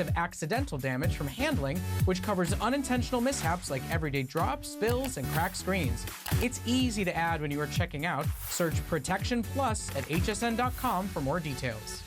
of accidental damage from handling, which covers unintentional mishaps like everyday drops, spills, and cracked screens. It's easy to add when you are checking out. Search Protection Plus at hsn.com for more details.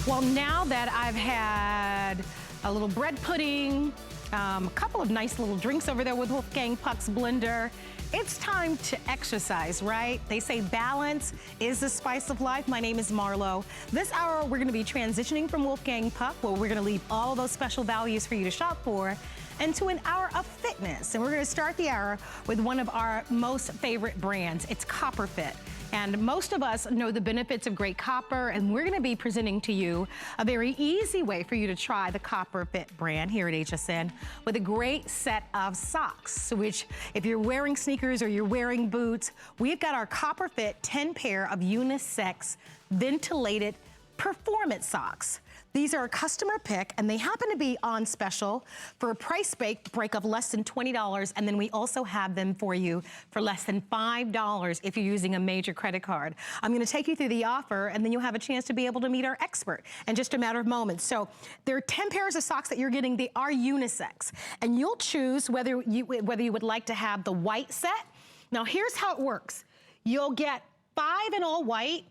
Well, now that I've had a little bread pudding, a couple of nice little drinks over there with Wolfgang Puck's blender, it's time to exercise, right? They say balance is the spice of life. My name is Marlo. This hour, we're gonna be transitioning from Wolfgang Puck, where we're gonna leave all those special values for you to shop for, into an hour of fitness. And we're gonna start the hour with one of our most favorite brands. It's CopperFit. And most of us know the benefits of great copper, and we're gonna be presenting to you a very easy way for you to try the CopperFit brand here at HSN with a great set of socks, which if you're wearing sneakers or you're wearing boots, we've got our CopperFit 10 pair of unisex ventilated performance socks. These are a customer pick, and they happen to be on special for a price break of less than $20, and then we also have them for you for less than $5 if you're using a major credit card. I'm gonna take you through the offer, and then you'll have a chance to be able to meet our expert in just a matter of moments. So there are 10 pairs of socks that you're getting. They are unisex, and you'll choose whether you would like to have the white set. Now here's how it works. You'll get 5 in all white,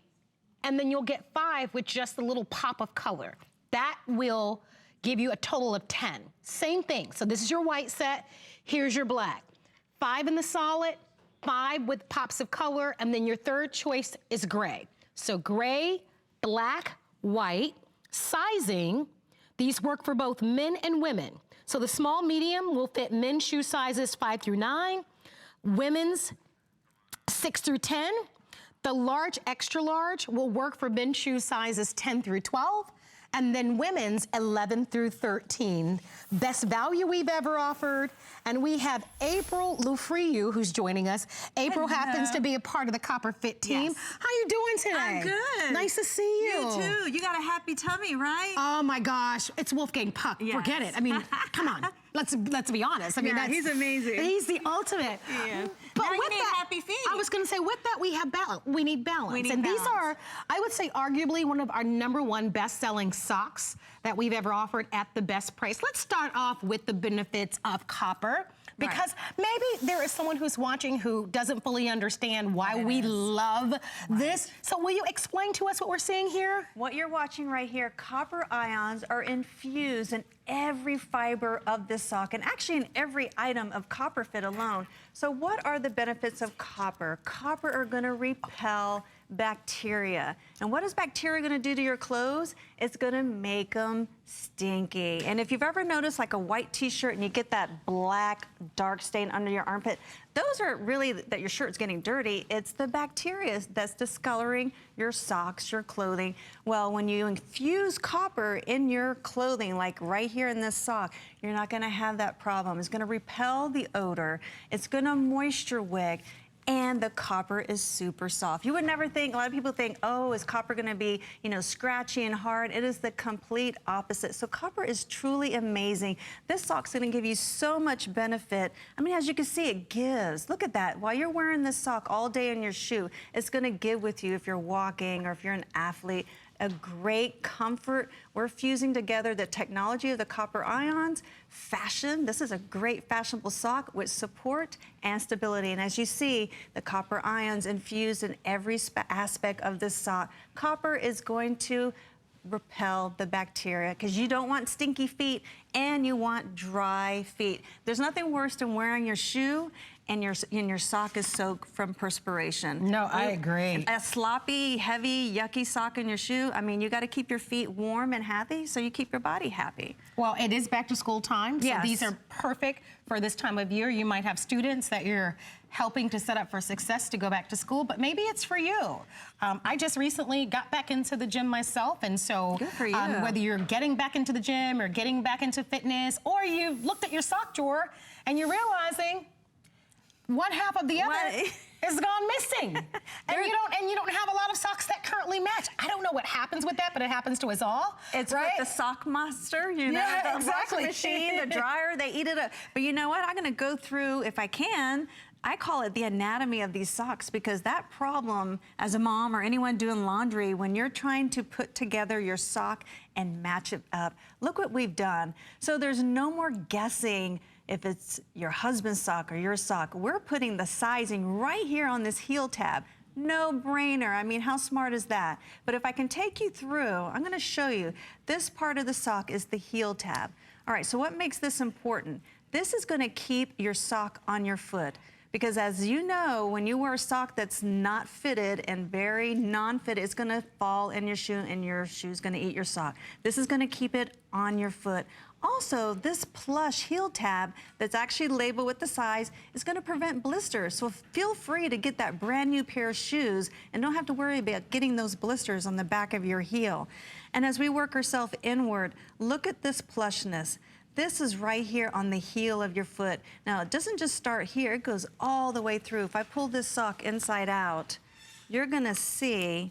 and then you'll get 5 with just a little pop of color. That will give you a total of 10. Same thing, so this is your white set, here's your black. 5 in the solid, 5 with pops of color, and then your third choice is gray. So gray, black, white. Sizing, these work for both men and women. So the small medium will fit men's shoe sizes 5 through 9, women's 6 through 10. The large, extra large will work for men's shoe sizes 10 through 12, and then women's 11 through 13. Best value we've ever offered. And we have April Lufriu, who's joining us. April happens to be a part of the CopperFit team. Yes. How you doing today? I'm good. Nice to see you. You too. You got a happy tummy, right? Oh my gosh, it's Wolfgang Puck. Yes. Forget it. I mean, come on. Let's be honest. I mean, Yeah, he's amazing. He's the ultimate. Yeah. But Now you with need that, happy feet. I was going to say, with that, we have balance. We need balance. We need and balance. These are, I would say, arguably one of our #1 best-selling socks that we've ever offered at the best price. Let's start off with the benefits of copper. Because maybe there is someone who's watching who doesn't fully understand why we love this. So will you explain to us what we're seeing here? What you're watching right here, copper ions are infused in every fiber of this sock, and actually in every item of CopperFit alone. So what are the benefits of copper? Copper are gonna repel bacteria. And what is bacteria gonna do to your clothes? It's gonna make them stinky. And if you've ever noticed like a white t-shirt and you get that black dark stain under your armpit, those are really that your shirt's getting dirty. It's the bacteria that's discoloring your socks, your clothing. Well, when you infuse copper in your clothing, like right here in this sock, you're not gonna have that problem. It's gonna repel the odor. It's gonna moisture wick. And the copper is super soft. You would never think, a lot of people think, oh, is copper gonna be, you know, scratchy and hard? It is the complete opposite. So copper is truly amazing. This sock's gonna give you so much benefit. I mean, as you can see, it gives. Look at that. While you're wearing this sock all day in your shoe, it's gonna give with you if you're walking or if you're an athlete. A great comfort. We're fusing together the technology of the copper ions, fashion. This is a great fashionable sock with support and stability. And as you see, the copper ions infused in every aspect of this sock. Copper is going to repel the bacteria because you don't want stinky feet and you want dry feet. There's nothing worse than wearing your shoe and your sock is soaked from perspiration. No, I agree. A sloppy, heavy, yucky sock in your shoe, I mean, you got to keep your feet warm and happy so you keep your body happy. Well, it is back to school time, so Yes. these are perfect for this time of year. You might have students that you're helping to set up for success to go back to school, but maybe it's for you. I just recently got back into the gym myself, and so Good for you. Whether you're getting back into the gym or getting back into fitness, or you've looked at your sock drawer and you're realizing one half of the other is gone missing. and you don't have a lot of socks that currently match. I don't know what happens with that, but it happens to us all. It's right? with the sock monster, you know, Yeah, the exactly. washing machine, the dryer, they eat it up. But you know what? I'm gonna go through, if I can, I call it the anatomy of these socks, because that problem as a mom or anyone doing laundry, when you're trying to put together your sock and match it up, look what we've done. So there's no more guessing if it's your husband's sock or your sock. We're putting the sizing right here on this heel tab. No brainer. I mean, how smart is that? But if I can take you through, I'm going to show you. This part of the sock is the heel tab. All right, so what makes this important? This is going to keep your sock on your foot. Because as you know, when you wear a sock that's not fitted and very non-fitted, it's gonna fall in your shoe and your shoe's gonna eat your sock. This is gonna keep it on your foot. Also, this plush heel tab that's actually labeled with the size is gonna prevent blisters. So feel free to get that brand new pair of shoes and don't have to worry about getting those blisters on the back of your heel. And as we work ourselves inward, look at this plushness. This is right here on the heel of your foot. Now, it doesn't just start here, it goes all the way through. If I pull this sock inside out, you're gonna see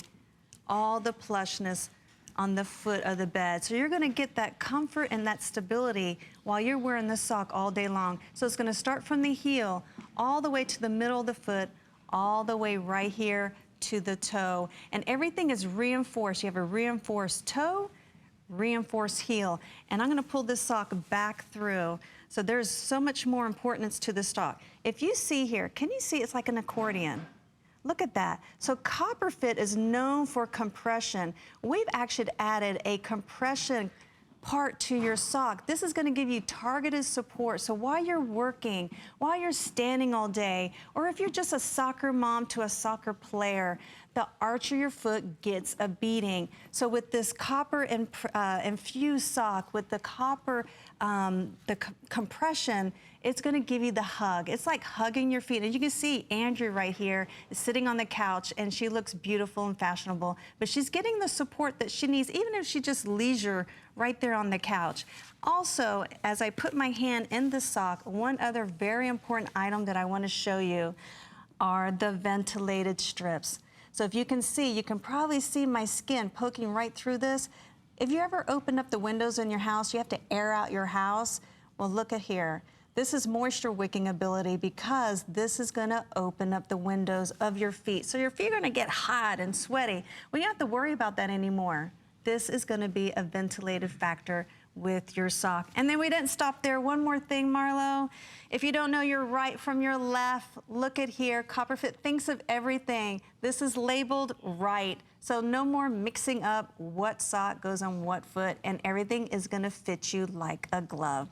all the plushness on the foot of the bed. So you're gonna get that comfort and that stability while you're wearing this sock all day long. So it's gonna start from the heel, all the way to the middle of the foot, all the way right here to the toe. And everything is reinforced. You have a reinforced toe, reinforced heel. And I'm gonna pull this sock back through. So there's so much more importance to the sock. If you see here, can you see it's like an accordion? Look at that. So Copper Fit is known for compression. We've actually added a compression part to your sock. This is gonna give you targeted support. So while you're working, while you're standing all day, or if you're just a soccer mom to a soccer player, the arch of your foot gets a beating. So with this copper infused sock, with the copper, compression, it's gonna give you the hug. It's like hugging your feet. And you can see Andrew right here is sitting on the couch and she looks beautiful and fashionable, but she's getting the support that she needs, even if she just leisure right there on the couch. Also, as I put my hand in the sock, one other very important item that I wanna show you are the ventilated strips. So if you can see, you can probably see my skin poking right through this. If you ever open up the windows in your house, you have to air out your house. Well, look at here. This is moisture wicking ability, because this is gonna open up the windows of your feet. So your feet are gonna get hot and sweaty. Well, you don't have to worry about that anymore. This is gonna be a ventilated factor with your sock. And then we didn't stop there. One more thing, Marlo. If you don't know your right from your left, look at here. Copper Fit thinks of everything. This is labeled right. So no more mixing up what sock goes on what foot, and everything is gonna fit you like a glove.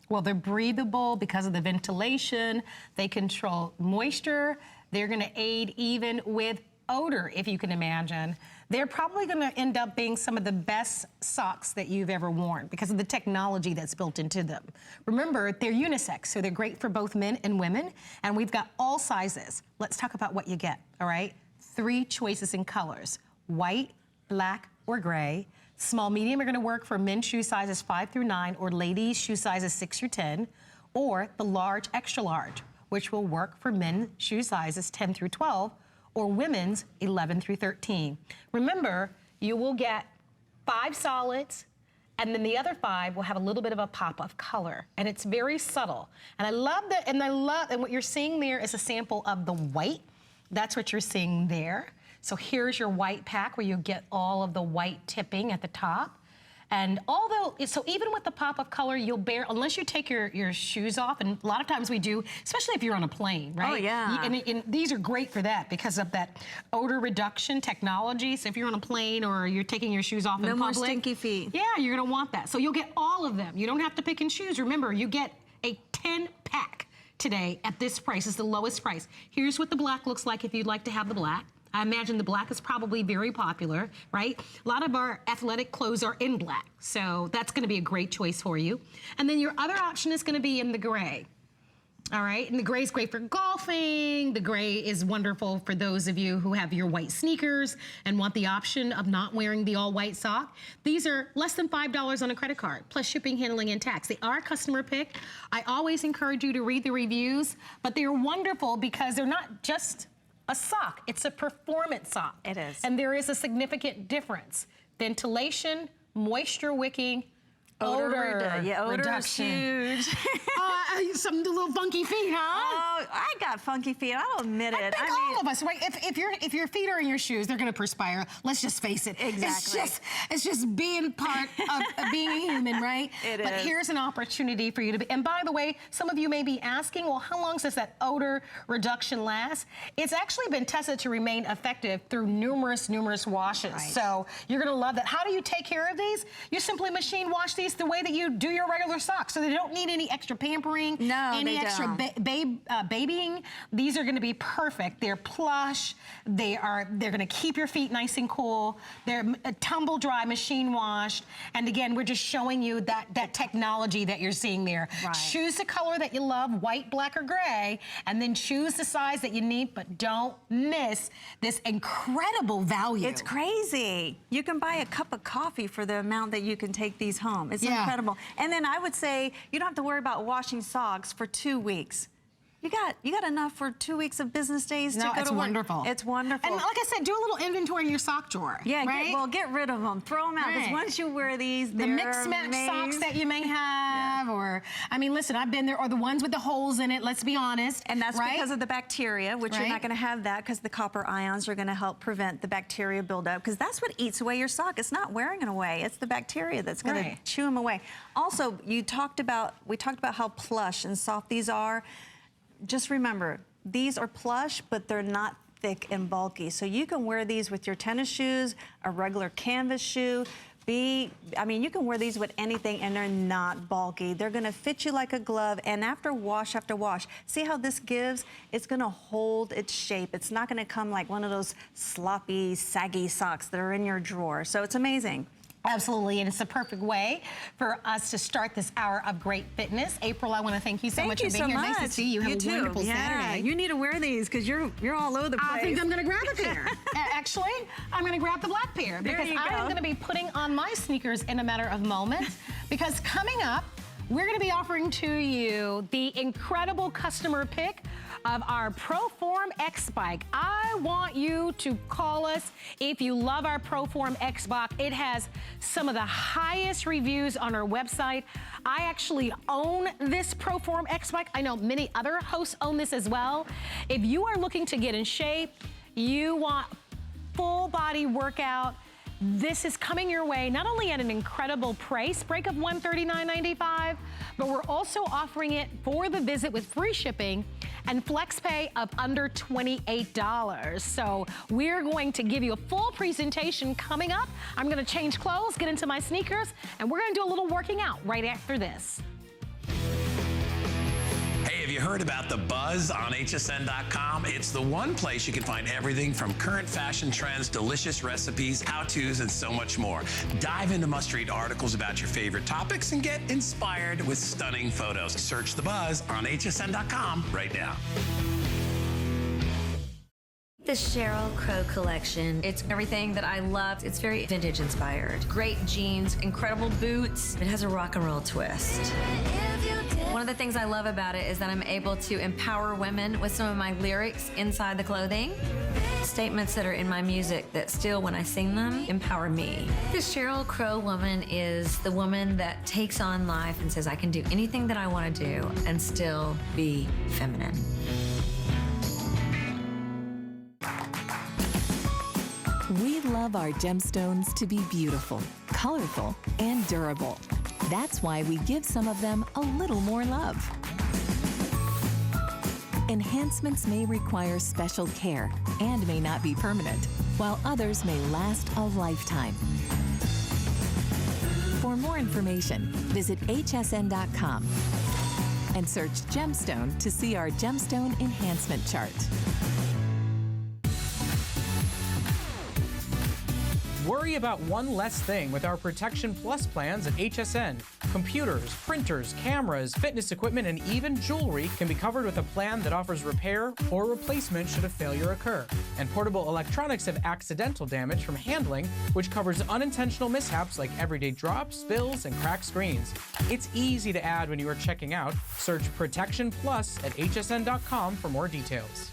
Well, they're breathable because of the ventilation. They control moisture. They're gonna aid even with odor, if you can imagine. They're probably gonna end up being some of the best socks that you've ever worn because of the technology that's built into them. Remember, they're unisex, so they're great for both men and women, and we've got all sizes. Let's talk about what you get, all right? 3 choices in colors: white, black, or gray. Small, medium are gonna work for men's shoe sizes 5 through 9, or ladies' shoe sizes 6 through 10, or the large, extra large, which will work for men's shoe sizes 10 through 12, or women's 11 through 13. Remember, you will get 5 solids, and then the other 5 will have a little bit of a pop of color, and it's very subtle. And I love that, and what you're seeing there is a sample of the white. That's what you're seeing there. So here's your white pack where you get all of the white tipping at the top. And so even with the pop of color, you'll bear, unless you take your shoes off, and a lot of times we do, especially if you're on a plane, right? Oh, yeah. And these are great for that because of that odor reduction technology. So if you're on a plane or you're taking your shoes off in public. No more stinky feet. Yeah, you're gonna want that. So you'll get all of them. You don't have to pick and choose. Remember, you get a 10-pack today at this price. It's the lowest price. Here's what the black looks like if you'd like to have the black. I imagine the black is probably very popular, right? A lot of our athletic clothes are in black, so that's gonna be a great choice for you. And then your other option is gonna be in the gray. All right, and the gray is great for golfing. The gray is wonderful for those of you who have your white sneakers and want the option of not wearing the all-white sock. These are less than $5 on a credit card, plus shipping, handling, and tax. They are customer pick. I always encourage you to read the reviews, but they're wonderful because they're not just a sock, it's a performance sock. It is. And there is a significant difference. Ventilation, moisture wicking, Odor reduction. is huge. Some little funky feet, huh? Oh, I got funky feet. I'll admit it. I think all of us, right? If your feet are in your shoes, they're gonna perspire. Let's just face it. Exactly. It's just being part of being a human, right? But here's an opportunity for you to be. And by the way, some of you may be asking, well, how long does that odor reduction last? It's actually been tested to remain effective through numerous washes. Right. So you're gonna love that. How do you take care of these? You simply machine wash these the way that you do your regular socks, so they don't need any extra pampering, any extra babying. These are going to be perfect. They're plush. They're going to keep your feet nice and cool. They're tumble dry, machine washed. And again, we're just showing you that technology that you're seeing there. Right. Choose the color that you love, white, black, or gray, and then choose the size that you need, but don't miss this incredible value. It's crazy. You can buy a cup of coffee for the amount that you can take these home. It's incredible. And then I would say you don't have to worry about washing socks for 2 weeks. You got enough for 2 weeks of business days to go to work. It's wonderful. It's wonderful. And like I said, do a little inventory in your sock drawer. Yeah, right? get rid of them. Throw them out. Because once you wear these, the mix-match socks that you may have, or, I mean, listen, I've been there, or the ones with the holes in it, let's be honest. And that's because of the bacteria, which you're not going to have that because the copper ions are going to help prevent the bacteria buildup, because that's what eats away your sock. It's not wearing it away. It's the bacteria that's going to chew them away. Also, we talked about how plush and soft these are. Just remember, these are plush, but they're not thick and bulky. So you can wear these with your tennis shoes, a regular canvas shoe. You can wear these with anything and they're not bulky. They're gonna fit you like a glove, and after wash, see how this gives? It's gonna hold its shape. It's not gonna come like one of those sloppy, saggy socks that are in your drawer. So it's amazing. Absolutely, and it's a perfect way for us to start this hour of great fitness. April, I want to thank you so much for being here. Nice to see you. Have a wonderful Saturday. You need to wear these because you're all over the place. I think I'm going to grab a pair. Actually, I'm going to grab the black pair because I'm going to be putting on my sneakers in a matter of moments. Because coming up, we're going to be offering to you the incredible customer pick of our ProForm X Bike. I want you to call us if you love our ProForm X Bike. It has some of the highest reviews on our website. I actually own this ProForm X Bike. I know many other hosts own this as well. If you are looking to get in shape, you want full body workout, this is coming your way not only at an incredible price break of $139.95, but we're also offering it for the visit with free shipping and flex pay of under $28. So we're going to give you a full presentation coming up. I'm gonna change clothes, get into my sneakers, and we're gonna do a little working out right after this. Hey, have you heard about the buzz on hsn.com? It's the one place you can find everything from current fashion trends, delicious recipes, how-tos, and so much more. Dive into must-read articles about your favorite topics and get inspired with stunning photos. Search the buzz on hsn.com right now. The Sheryl Crow collection. It's everything that I love. It's very vintage inspired. Great jeans, incredible boots. It has a rock and roll twist. One of the things I love about it is that I'm able to empower women with some of my lyrics inside the clothing. Statements that are in my music that still, when I sing them, empower me. The Sheryl Crow woman is the woman that takes on life and says, I can do anything that I want to do and still be feminine. We love our gemstones to be beautiful, colorful, and durable. That's why we give some of them a little more love. Enhancements may require special care and may not be permanent, while others may last a lifetime. For more information, visit hsn.com and search gemstone to see our gemstone enhancement chart. Worry about one less thing with our Protection Plus plans at HSN. Computers, printers, cameras, fitness equipment, and even jewelry can be covered with a plan that offers repair or replacement should a failure occur. And portable electronics have accidental damage from handling, which covers unintentional mishaps like everyday drops, spills, and cracked screens. It's easy to add when you are checking out. Search Protection Plus at hsn.com for more details.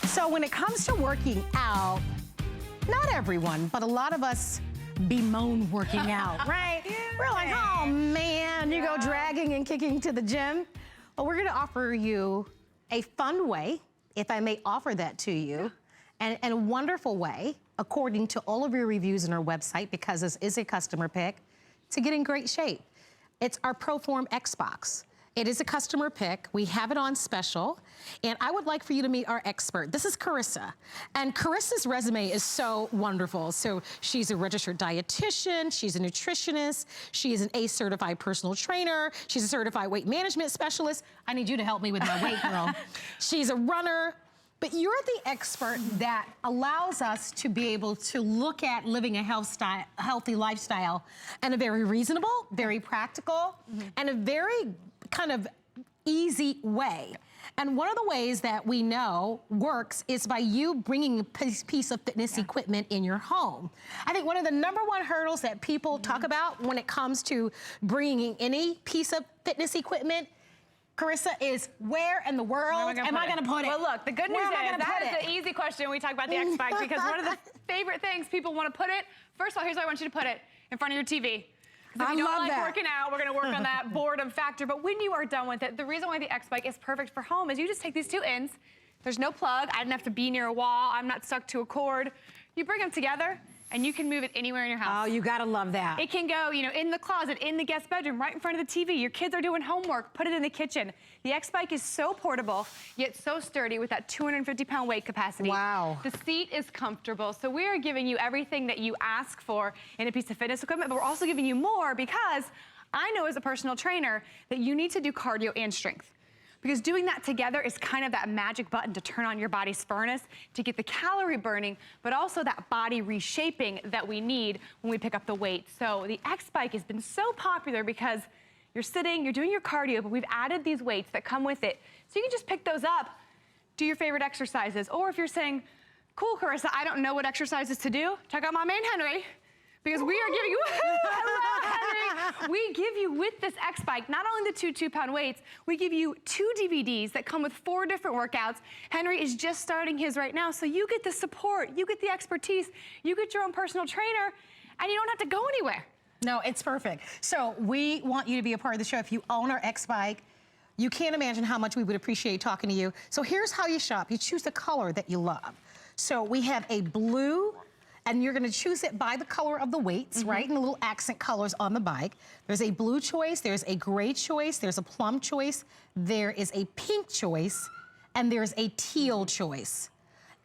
So when it comes to working out, not everyone, but a lot of us bemoan working out, right? We're like, oh man, you go dragging and kicking to the gym. Well, we're gonna offer you a fun way, if I may offer that to you, and a wonderful way, according to all of your reviews on our website, because this is a customer pick, to get in great shape. It's our ProForm X-Box. It is a customer pick. We have it on special. And I would like for you to meet our expert. This is Carissa. And Carissa's resume is so wonderful. So she's a registered dietitian. She's a nutritionist. She is an ACE certified personal trainer. She's a certified weight management specialist. I need you to help me with my weight, girl. She's a runner. But you're the expert that allows us to be able to look at living a healthy lifestyle in a very reasonable, very practical, and a very kind of easy way. And one of the ways that we know works is by you bringing a piece of fitness equipment in your home. I think one of the #1 hurdles that people talk about when it comes to bringing any piece of fitness equipment, Carissa, is where in the world am I gonna put it? Well, look, the good news is that is the easy question when we talk about the X-Bike, because one of the favorite things people want to put it, first of all, here's where I want you to put it, in front of your TV. Because if you don't like working out, we're gonna work on that boredom factor, but when you are done with it, the reason why the X-Bike is perfect for home is you just take these 2 ends, there's no plug, I didn't have to be near a wall, I'm not stuck to a cord. You bring them together, and you can move it anywhere in your house. Oh, you gotta love that. It can go, you know, in the closet, in the guest bedroom, right in front of the TV. Your kids are doing homework, put it in the kitchen. The X-Bike is so portable, yet so sturdy with that 250-pound weight capacity. Wow. The seat is comfortable. So we are giving you everything that you ask for in a piece of fitness equipment, but we're also giving you more because I know as a personal trainer that you need to do cardio and strength. Because doing that together is kind of that magic button to turn on your body's furnace, to get the calorie burning, but also that body reshaping that we need when we pick up the weight. So the X-Bike has been so popular because you're sitting, you're doing your cardio, but we've added these weights that come with it. So you can just pick those up, do your favorite exercises. Or if you're saying, cool, Carissa, I don't know what exercises to do, check out my man, Henry. Because we are giving you, hello, Henry. We give you with this X-Bike, not only the 2 2-pound weights, we give you 2 DVDs that come with 4 different workouts. Henry is just starting his right now, so you get the support, you get the expertise, you get your own personal trainer, and you don't have to go anywhere. No, it's perfect. So we want you to be a part of the show. If you own our X-Bike, you can't imagine how much we would appreciate talking to you. So here's how you shop. You choose the color that you love. So we have a blue, and you're gonna choose it by the color of the weights, right? And the little accent colors on the bike. There's a blue choice, there's a gray choice, there's a plum choice, there is a pink choice, and there's a teal choice.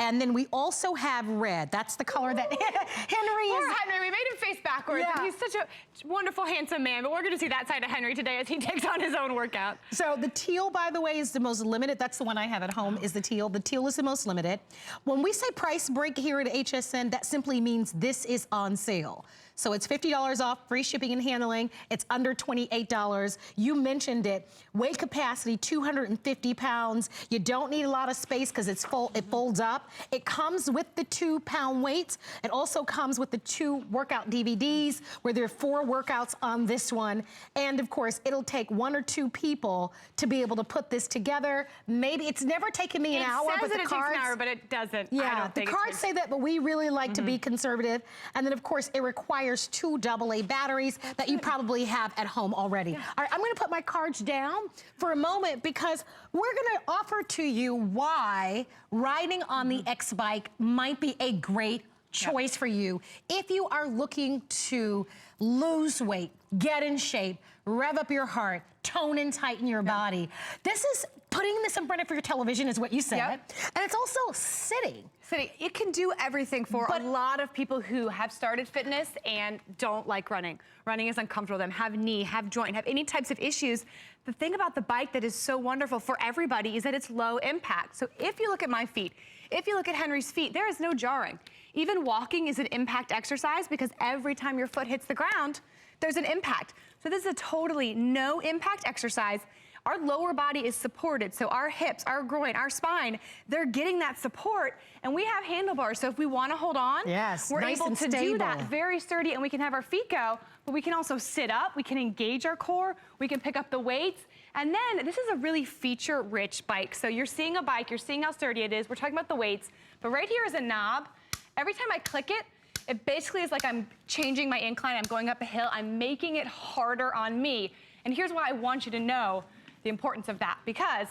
And then we also have red. That's the color that Henry is. Poor Henry, we made him face backwards. And he's such a wonderful, handsome man, but we're gonna see that side of Henry today as he takes on his own workout. So the teal, by the way, is the most limited. That's the one I have at home, is the teal. The teal is the most limited. When we say price break here at HSN, that simply means this is on sale. So it's $50 off, free shipping and handling. It's under $28. You mentioned it. Weight capacity, 250 pounds. You don't need a lot of space because it's full. It folds up. It comes with the 2-pound weights. It also comes with the 2 workout DVDs where there are 4 workouts on this one. And of course, it'll take 1 or 2 people to be able to put this together. Maybe it's never taken me an hour, but the cards. It takes an hour, but it doesn't. Yeah, the cards say that, but we really like to be conservative. And then of course, it requires 2 AA batteries that you probably have at home already. Yeah. All right, I'm gonna put my cards down for a moment because we're gonna offer to you why riding on the X-Bike might be a great choice for you if you are looking to lose weight, get in shape, rev up your heart, tone and tighten your body. This is putting this in front of your television is what you said. And it's also sitting. It can do everything for a lot of people who have started fitness and don't like running. Running is uncomfortable to them, have knee, have joint, have any types of issues. The thing about the bike that is so wonderful for everybody is that it's low impact. So if you look at my feet, if you look at Henry's feet, there is no jarring. Even walking is an impact exercise because every time your foot hits the ground, there's an impact. So this is a totally no impact exercise. Our lower body is supported, so our hips, our groin, our spine, they're getting that support, and we have handlebars, so if we want to hold on, we're able to do that very sturdy, and we can have our feet go, but we can also sit up, we can engage our core, we can pick up the weights, And then this is a really feature-rich bike. So you're seeing a bike, you're seeing how sturdy it is. We're talking about the weights, but right here is a knob. Every time I click it, it basically is like I'm changing my incline. I'm going up a hill. I'm making it harder on me. And here's why I want you to know the importance of that, because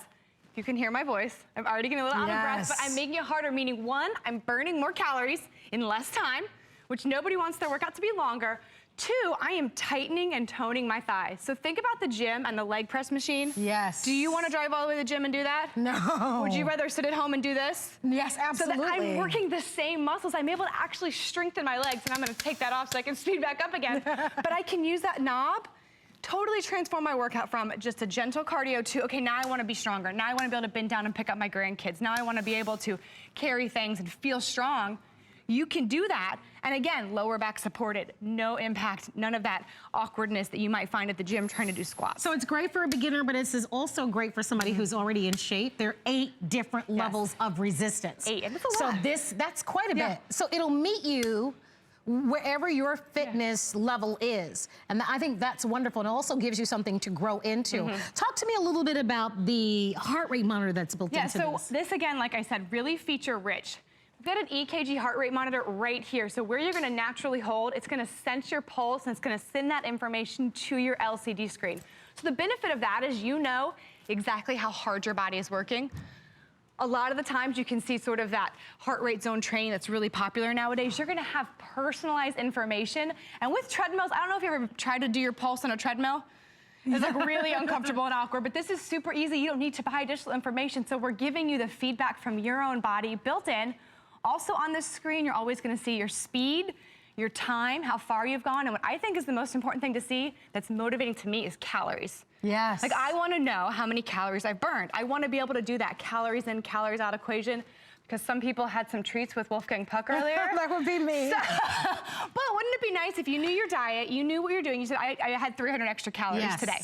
you can hear my voice. I'm already getting a little out of breath, but I'm making it harder, meaning one, I'm burning more calories in less time, which nobody wants their workout to be longer. Two, I am tightening and toning my thighs. So think about the gym and the leg press machine. Yes. Do you want to drive all the way to the gym and do that? No. Would you rather sit at home and do this? Yes, absolutely. So that I'm working the same muscles. I'm able to actually strengthen my legs, and I'm going to take that off so I can speed back up again. But I can use that knob, totally transform my workout from just a gentle cardio to, okay, now I want to be stronger. Now I want to be able to bend down and pick up my grandkids. Now I want to be able to carry things and feel strong. You can do that. And again, lower back supported, no impact, none of that awkwardness that you might find at the gym trying to do squats. So it's great for a beginner, but this is also great for somebody who's already in shape. There are 8 different levels of resistance. 8, and that's a lot. So that's quite a bit. So it'll meet you wherever your fitness level is. And I think that's wonderful. And it also gives you something to grow into. Talk to me a little bit about the heart rate monitor that's built into this. Yeah, so this again, like I said, really feature rich. We've got an EKG heart rate monitor right here. So where you're gonna naturally hold, it's gonna sense your pulse and it's gonna send that information to your LCD screen. So the benefit of that is you know exactly how hard your body is working. A lot of the times you can see sort of that heart rate zone training that's really popular nowadays. You're gonna have personalized information. And with treadmills, I don't know if you ever tried to do your pulse on a treadmill. It's like really uncomfortable and awkward, but this is super easy. You don't need to buy additional information. So we're giving you the feedback from your own body built in. Also on this screen, you're always gonna see your speed, your time, how far you've gone, and what I think is the most important thing to see that's motivating to me is calories. Yes. Like I wanna know how many calories I've burned. I wanna be able to do that calories in, calories out equation, because some people had some treats with Wolfgang Puck earlier. That would be me. So, but wouldn't it be nice if you knew your diet, you knew what you're doing, you said, I had 300 extra calories today.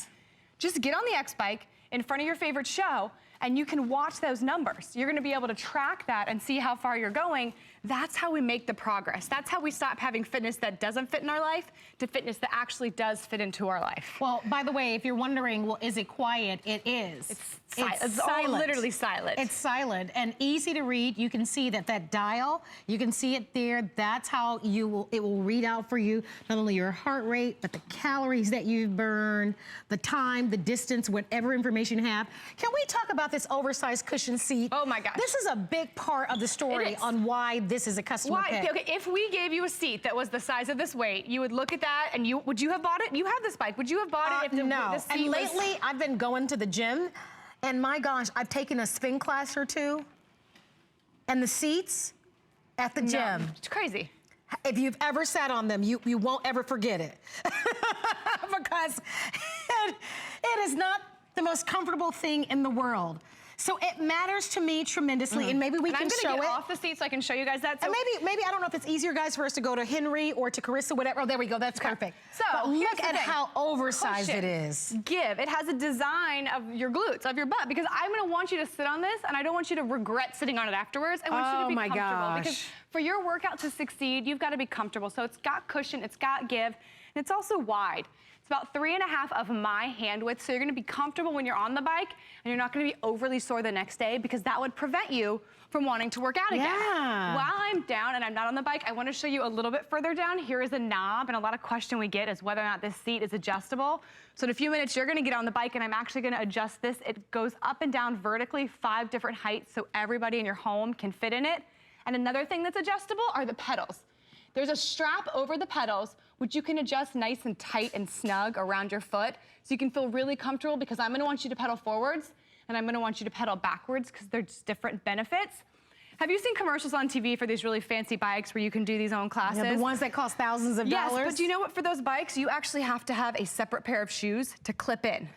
Just get on the X bike in front of your favorite show, and you can watch those numbers. You're gonna be able to track that and see how far you're going. That's how we make the progress. That's how we stop having fitness that doesn't fit in our life to fitness that actually does fit into our life. Well, by the way, if you're wondering, well, is it quiet? It is. It's silent. Literally silent. It's silent and easy to read. You can see that dial, you can see it there. That's how it will read out for you, not only your heart rate, but the calories that you've burned, the time, the distance, whatever information you have. Can we talk about this oversized cushion seat? Oh my gosh. This is a big part of the story on why this is a customer pick. Okay, if we gave you a seat that was the size of this weight, you would look at that and would you have bought it? You have this bike. Would you have bought it if no. the seat and lately, I've been going to the gym, and my gosh, I've taken a spin class or two, and the seats at the gym. It's crazy. If you've ever sat on them, you won't ever forget it. Because it is not the most comfortable thing in the world. So it matters to me tremendously, and maybe we can show it. I'm gonna get off the seat so I can show you guys that. So and maybe I don't know if it's easier, guys, for us to go to Henry or to Carissa, whatever. Oh, there we go. That's perfect. So but look at how oversized it is. It has a design of your glutes, of your butt, because I'm gonna want you to sit on this, and I don't want you to regret sitting on it afterwards. I want you to be comfortable. Because for your workout to succeed, you've got to be comfortable. So it's got cushion, it's got give, and it's also wide. About 3.5 of my hand width, so you're gonna be comfortable when you're on the bike, and you're not gonna be overly sore the next day, because that would prevent you from wanting to work out again. While I'm down and I'm not on the bike, I wanna show you a little bit further down. Here is a knob, and a lot of question we get is whether or not this seat is adjustable. So in a few minutes, you're gonna get on the bike, and I'm actually gonna adjust this. It goes up and down vertically, 5 different heights, so everybody in your home can fit in it. And another thing that's adjustable are the pedals. There's a strap over the pedals, which you can adjust nice and tight and snug around your foot, so you can feel really comfortable, because I'm gonna want you to pedal forwards, and I'm gonna want you to pedal backwards, because there's different benefits. Have you seen commercials on TV for these really fancy bikes where you can do these own classes? Yeah, the ones that cost thousands of dollars. Yes, but do you know what? For those bikes, you actually have to have a separate pair of shoes to clip in.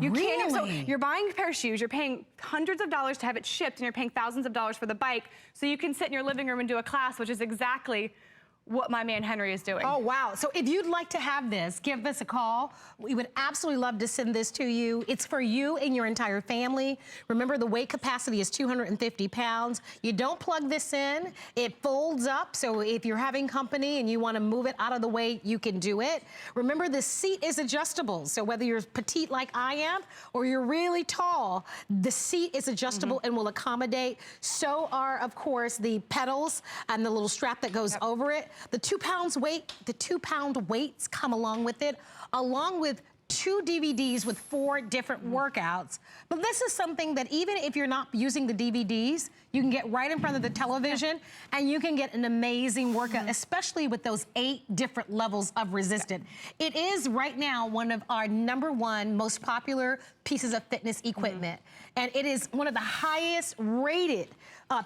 You can't, so you're buying a pair of shoes, you're paying hundreds of dollars to have it shipped, and you're paying thousands of dollars for the bike, so you can sit in your living room and do a class, which is exactly what my man Henry is doing. Oh, wow. So if you'd like to have this, give us a call. We would absolutely love to send this to you. It's for you and your entire family. Remember, the weight capacity is 250 pounds. You don't plug this in. It folds up, so if you're having company and you want to move it out of the way, you can do it. Remember, the seat is adjustable, so whether you're petite like I am or you're really tall, the seat is adjustable and will accommodate. So are, of course, the pedals and the little strap that goes over it. The 2 pound weights come along with it, along with 2 DVDs with 4 different workouts. But this is something that even if you're not using the DVDs, you can get right in front of the television and you can get an amazing workout, especially with those 8 different levels of resistance. It is right now one of our #1 most popular pieces of fitness equipment. And it is one of the highest rated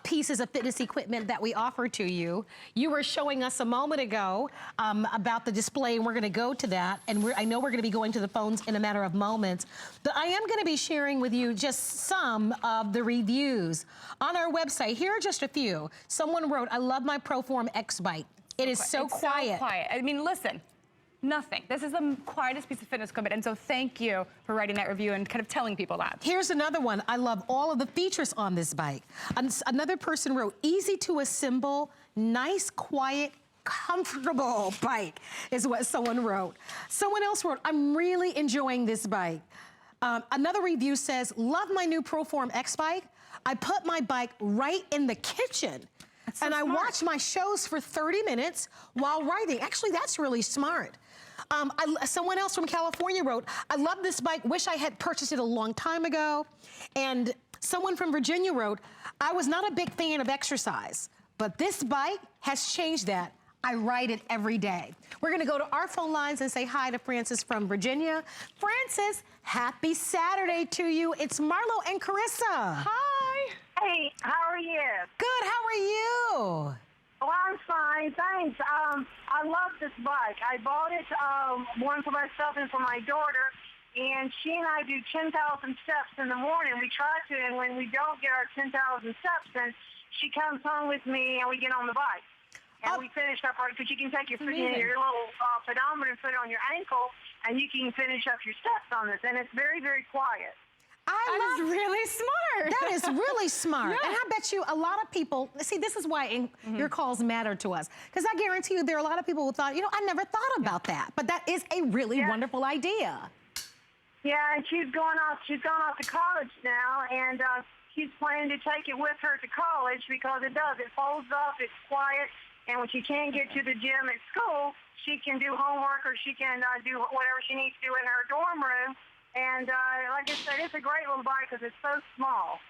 pieces of fitness equipment that we offer to you. You were showing us a moment ago about the display, and we're gonna go to that. And I know we're gonna be going to the phones in a matter of moments. But I am gonna be sharing with you just some of the reviews. On our website, here are just a few. Someone wrote, I love my ProForm X bike. It is so quiet. So quiet. I mean, listen. Nothing. This is the quietest piece of fitness equipment, and so thank you for writing that review and kind of telling people that. Here's another one. I love all of the features on this bike. Another person wrote, easy to assemble, nice, quiet, comfortable bike is what someone wrote. Someone else wrote, I'm really enjoying this bike. Another review says, love my new ProForm X bike. I put my bike right in the kitchen. So and I watch my shows for 30 minutes while riding. Actually, that's really smart. Someone else from California wrote, I love this bike, wish I had purchased it a long time ago. And someone from Virginia wrote, I was not a big fan of exercise, but this bike has changed that. I ride it every day. We're gonna go to our phone lines and say hi to Francis from Virginia. Francis, happy Saturday to you. It's Marlo and Carissa. Hi. Hey, how are you? Good, how are you? Oh, I'm fine, thanks. I love this bike. I bought it, one for myself and for my daughter, and she and I do 10,000 steps in the morning. We try to, and when we don't get our 10,000 steps, then she comes home with me and we get on the bike. And we finish up, because you can take your little pedometer and put it on your ankle, and you can finish up your steps on this, and it's very, very quiet. That is really smart. That is really smart. Yeah. And I bet you a lot of people, see, this is why your calls matter to us. Because I guarantee you there are a lot of people who thought, you know, I never thought about that. But that is a really wonderful idea. Yeah, and she's gone off to college now, and she's planning to take it with her to college because it folds up, it's quiet, and when she can't get to the gym at school, she can do homework or she can do whatever she needs to do in her dorm room. And like I said, it's a great little bike because it's so small.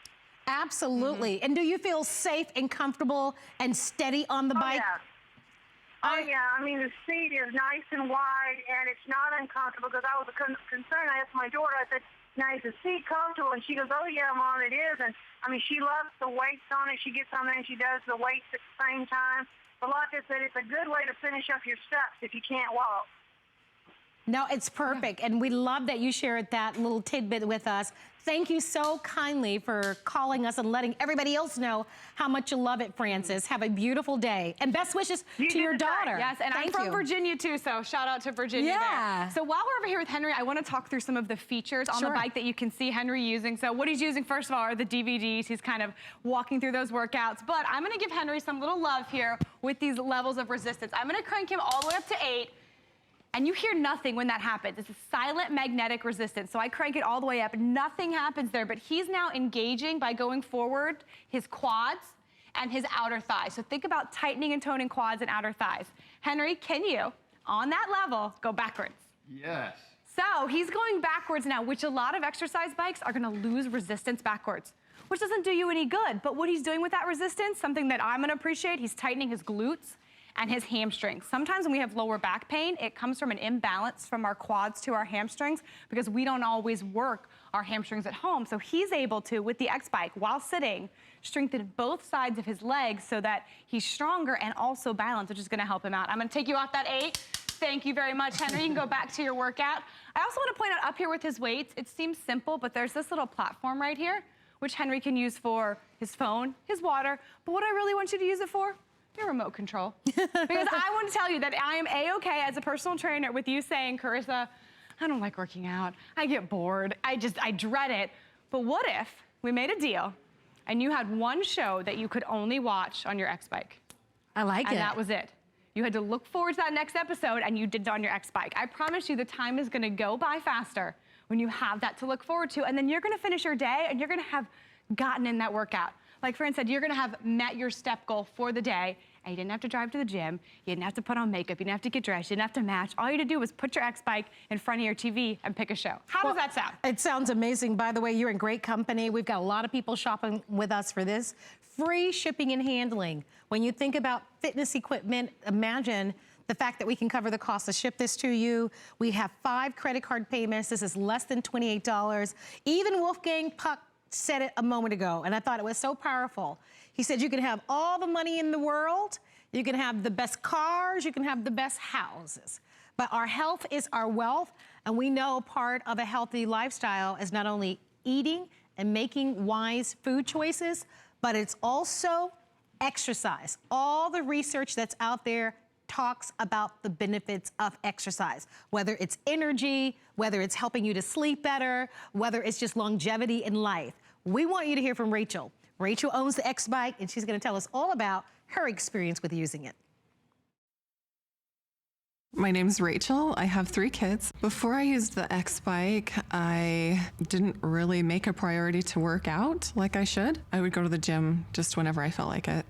Absolutely. And do you feel safe and comfortable and steady on the bike? Yeah. Yeah. I mean, the seat is nice and wide, and it's not uncomfortable because I was concerned. I asked my daughter, I said, now, is the seat comfortable? And she goes, oh, yeah, Mom, it is. And, I mean, she loves the weights on it. She gets on there and she does the weights at the same time. But like I said, it's a good way to finish up your steps if you can't walk. No, it's perfect. And we love that you shared that little tidbit with us. Thank you so kindly for calling us and letting everybody else know how much you love it, Francis. Have a beautiful day. And best wishes to your daughter. Yes, and I'm from Virginia too, so shout out to Virginia there. So while we're over here with Henry, I want to talk through some of the features on the bike that you can see Henry using. So what he's using, first of all, are the DVDs. He's kind of walking through those workouts. But I'm going to give Henry some little love here with these levels of resistance. I'm going to crank him all the way up to 8. And you hear nothing when that happens. It's a silent magnetic resistance. So I crank it all the way up. Nothing happens there, but he's now engaging by going forward his quads and his outer thighs. So think about tightening and toning quads and outer thighs. Henry, can you, on that level, go backwards? Yes. So he's going backwards now, which a lot of exercise bikes are gonna lose resistance backwards, which doesn't do you any good. But what he's doing with that resistance, something that I'm gonna appreciate, he's tightening his glutes and his hamstrings. Sometimes when we have lower back pain, it comes from an imbalance from our quads to our hamstrings because we don't always work our hamstrings at home. So he's able to, with the X-Bike, while sitting, strengthen both sides of his legs so that he's stronger and also balanced, which is gonna help him out. I'm gonna take you off that 8. Thank you very much, Henry. You can go back to your workout. I also wanna point out up here with his weights, it seems simple, but there's this little platform right here, which Henry can use for his phone, his water, but what I really want you to use it for, your remote control. Because I want to tell you that I am A-okay as a personal trainer with you saying, Carissa, I don't like working out. I get bored. I dread it. But what if we made a deal and you had one show that you could only watch on your X-Bike? I like it. And that was it. You had to look forward to that next episode and you did it on your X-Bike. I promise you the time is gonna go by faster when you have that to look forward to, and then you're gonna finish your day and you're gonna have gotten in that workout. Like Fran said, you're gonna have met your step goal for the day, and you didn't have to drive to the gym, you didn't have to put on makeup, you didn't have to get dressed, you didn't have to match. All you had to do was put your X-Bike in front of your TV and pick a show. How does that sound? It sounds amazing. By the way, you're in great company. We've got a lot of people shopping with us for this. Free shipping and handling. When you think about fitness equipment, imagine the fact that we can cover the cost to ship this to you. We have 5 credit card payments. This is less than $28. Even Wolfgang Puck said it a moment ago, and I thought it was so powerful. He said you can have all the money in the world, you can have the best cars, you can have the best houses, but our health is our wealth, and we know part of a healthy lifestyle is not only eating and making wise food choices, but it's also exercise. All the research that's out there talks about the benefits of exercise, whether it's energy, whether it's helping you to sleep better, whether it's just longevity in life. We want you to hear from Rachel. Rachel owns the X-Bike, and she's gonna tell us all about her experience with using it. My name's Rachel. I have 3 kids. Before I used the X-Bike, I didn't really make a priority to work out like I should. I would go to the gym just whenever I felt like it.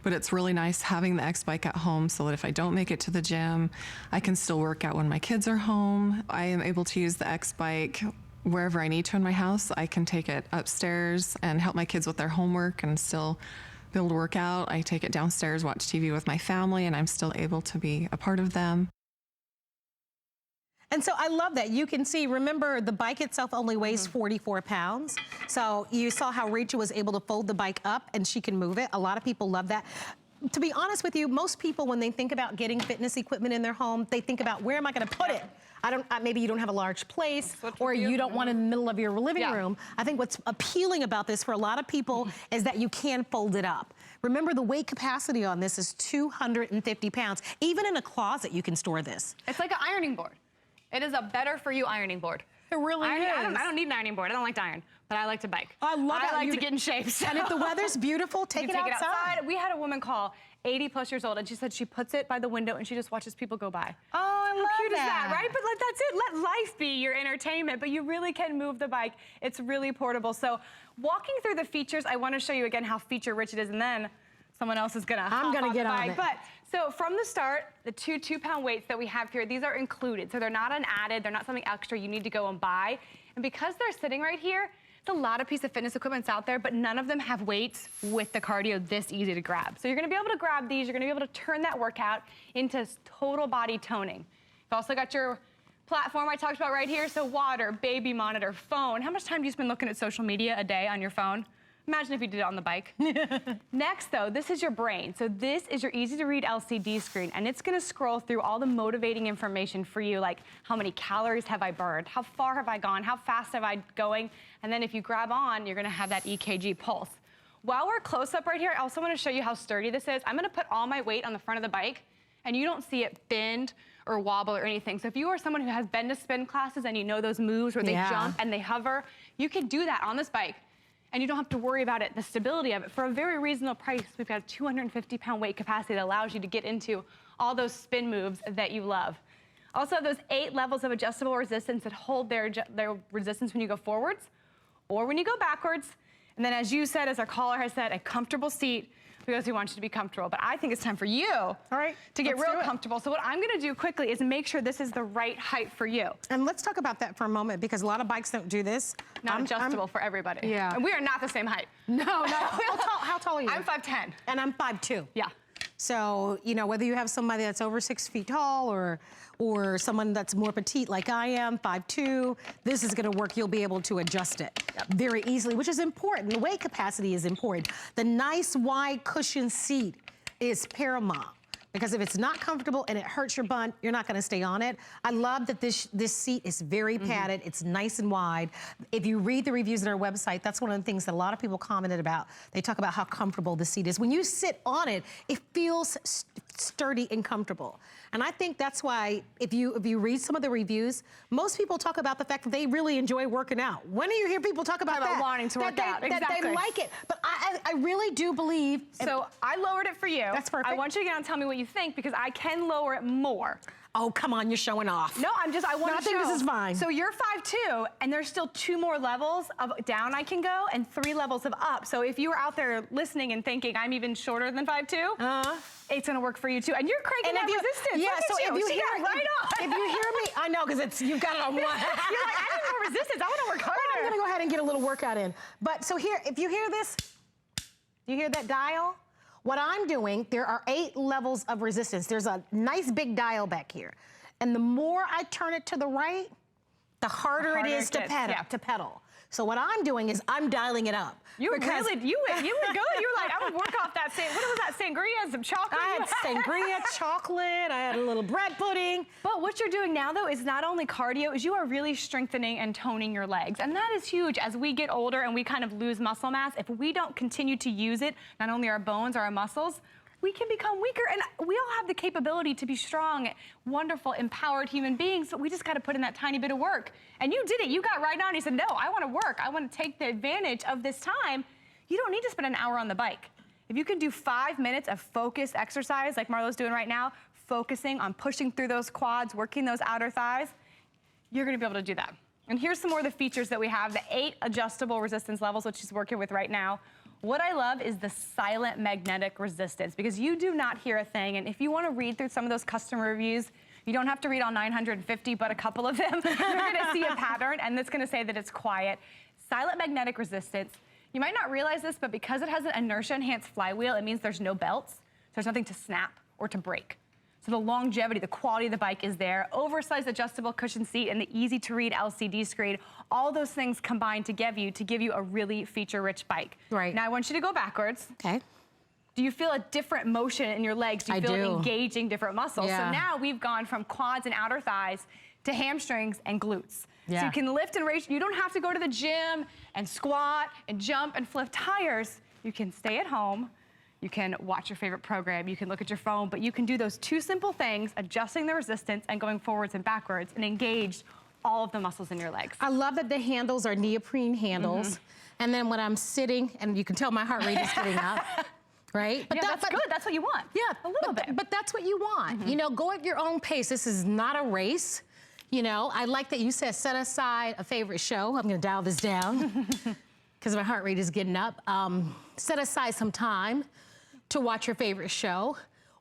But it's really nice having the X-Bike at home so that if I don't make it to the gym, I can still work out when my kids are home. I am able to use the X-Bike wherever I need to in my house. I can take it upstairs and help my kids with their homework and still be able to work out. I take it downstairs, watch TV with my family, and I'm still able to be a part of them. And so I love that. You can see, remember, the bike itself only weighs 44 pounds. So you saw how Rachel was able to fold the bike up and she can move it. A lot of people love that. To be honest with you, most people, when they think about getting fitness equipment in their home, they think about, where am I gonna put it? Maybe you don't have a large place, or you don't want it in the middle of your living room. I think what's appealing about this for a lot of people is that you can fold it up. Remember, the weight capacity on this is 250 pounds. Even in a closet, you can store this. It's like an ironing board. It is a better for you ironing board. It really is. I don't need an ironing board. I don't like to iron, but I like to bike. I love it. I like to get in shape. So. And if the weather's beautiful, take it outside. We had a woman call, 80+ years old, and she said she puts it by the window and she just watches people go by. Oh, I love that. How cute is that, right? But like, that's it. Let life be your entertainment, but you really can move the bike. It's really portable. So walking through the features, I want to show you again how feature-rich it is, and then someone else is gonna hop on the bike. But so from the start, the 2 2-pound weights that we have here, these are included. So they're not an added, they're not something extra you need to go and buy. And because they're sitting right here, it's a lot of piece of fitness equipment's out there, but none of them have weights with the cardio this easy to grab. So you're gonna be able to grab these, you're gonna be able to turn that workout into total body toning. You've also got your platform I talked about right here, so water, baby monitor, phone. How much time do you spend looking at social media a day on your phone? Imagine if you did it on the bike. Next though, this is your brain. So this is your easy to read LCD screen, and it's gonna scroll through all the motivating information for you, like how many calories have I burned, how far have I gone, how fast have I going, and then if you grab on, you're gonna have that EKG pulse. While we're close up right here, I also wanna show you how sturdy this is. I'm gonna put all my weight on the front of the bike, and you don't see it bend or wobble or anything. So if you are someone who has been to spin classes and you know those moves where they jump and they hover, you can do that on this bike. And you don't have to worry about it, the stability of it. For a very reasonable price, we've got a 250-pound weight capacity that allows you to get into all those spin moves that you love. Also, those 8 levels of adjustable resistance that hold their resistance when you go forwards or when you go backwards. And then, as you said, as our caller has said, a comfortable seat, because we want you to be comfortable. But I think it's time for you to get real comfortable. So what I'm gonna do quickly is make sure this is the right height for you. And let's talk about that for a moment, because a lot of bikes don't do this. Not adjustable for everybody. Yeah. And we are not the same height. No. How tall are you? I'm 5'10". And I'm 5'2". Yeah. So, you know, whether you have somebody that's over 6 feet tall or someone that's more petite like I am, 5'2", this is gonna work. You'll be able to adjust it very easily, which is important. The weight capacity is important. The nice wide cushion seat is paramount, Because if it's not comfortable and it hurts your butt, you're not gonna stay on it. I love that this seat is very padded. It's nice and wide. If you read the reviews on our website, that's one of the things that a lot of people commented about. They talk about how comfortable the seat is. When you sit on it, it feels sturdy and comfortable. And I think that's why, if you read some of the reviews, most people talk about the fact that they really enjoy working out. When do you hear people talk about that? Wanting to work out, That exactly. they like it. But I really do believe. So I lowered it for you. That's perfect. I want you to get on and tell me what you think, because I can lower it more. Oh, come on, you're showing off. No, I want to show. I think this is fine. So you're 5'2", and there's still 2 more levels of down I can go and 3 levels of up. So if you were out there listening and thinking I'm even shorter than 5'2", it's gonna work for you too. And you're cranking that resistance. Yeah, Look so at if you She hear got right on. if you hear me, I know, because you've got it on one. You're like, I need more resistance. I want to work harder. I'm gonna go ahead and get a little workout in. But so here, if you hear this, you hear that dial? What I'm doing, there are 8 levels of resistance. There's a nice big dial back here. And the more I turn it to the right, the harder it is to pedal. So what I'm doing is I'm dialing it up. You were good. You were like, I would work off that. What was that? Sangria and some chocolate? I had sangria, chocolate, I had a little bread pudding. But what you're doing now, though, is not only cardio, is you are really strengthening and toning your legs. And that is huge. As we get older and we kind of lose muscle mass, if we don't continue to use it, not only our bones or our muscles, we can become weaker. And we all have the capability to be strong, wonderful, empowered human beings. So we just got to put in that tiny bit of work. And you did it. You got right on. You said, no, I want to work. I want to take the advantage of this time. You don't need to spend an hour on the bike. If you can do 5 minutes of focused exercise like Marlo's doing right now, focusing on pushing through those quads, working those outer thighs, you're going to be able to do that. And here's some more of the features that we have, the 8 adjustable resistance levels, which she's working with right now. What I love is the silent magnetic resistance, because you do not hear a thing. And if you want to read through some of those customer reviews, you don't have to read all 950, but a couple of them. You're going to see a pattern, and it's going to say that it's quiet. Silent magnetic resistance. You might not realize this, but because it has an inertia-enhanced flywheel, it means there's no belts. There's nothing to snap or to break. So the longevity, the quality of the bike is there. Oversized adjustable cushion seat and the easy-to-read LCD screen. All those things combined to give you a really feature-rich bike. Right. Now I want you to go backwards. Okay. Do you feel a different motion in your legs? Do you feel it engaging different muscles? Yeah. So now we've gone from quads and outer thighs to hamstrings and glutes. Yeah. So you can lift and raise. You don't have to go to the gym and squat and jump and flip tires. You can stay at home. You can watch your favorite program. You can look at your phone, but you can do those 2 simple things, adjusting the resistance and going forwards and backwards, and engage all of the muscles in your legs. I love that the handles are neoprene handles. And then when I'm sitting, and you can tell my heart rate is getting up, right? But that's good. That's what you want. Yeah, a little bit. But that's what you want. You know, go at your own pace. This is not a race. You know, I like that you said set aside a favorite show. I'm gonna dial this down because my heart rate is getting up. Set aside some time to watch your favorite show,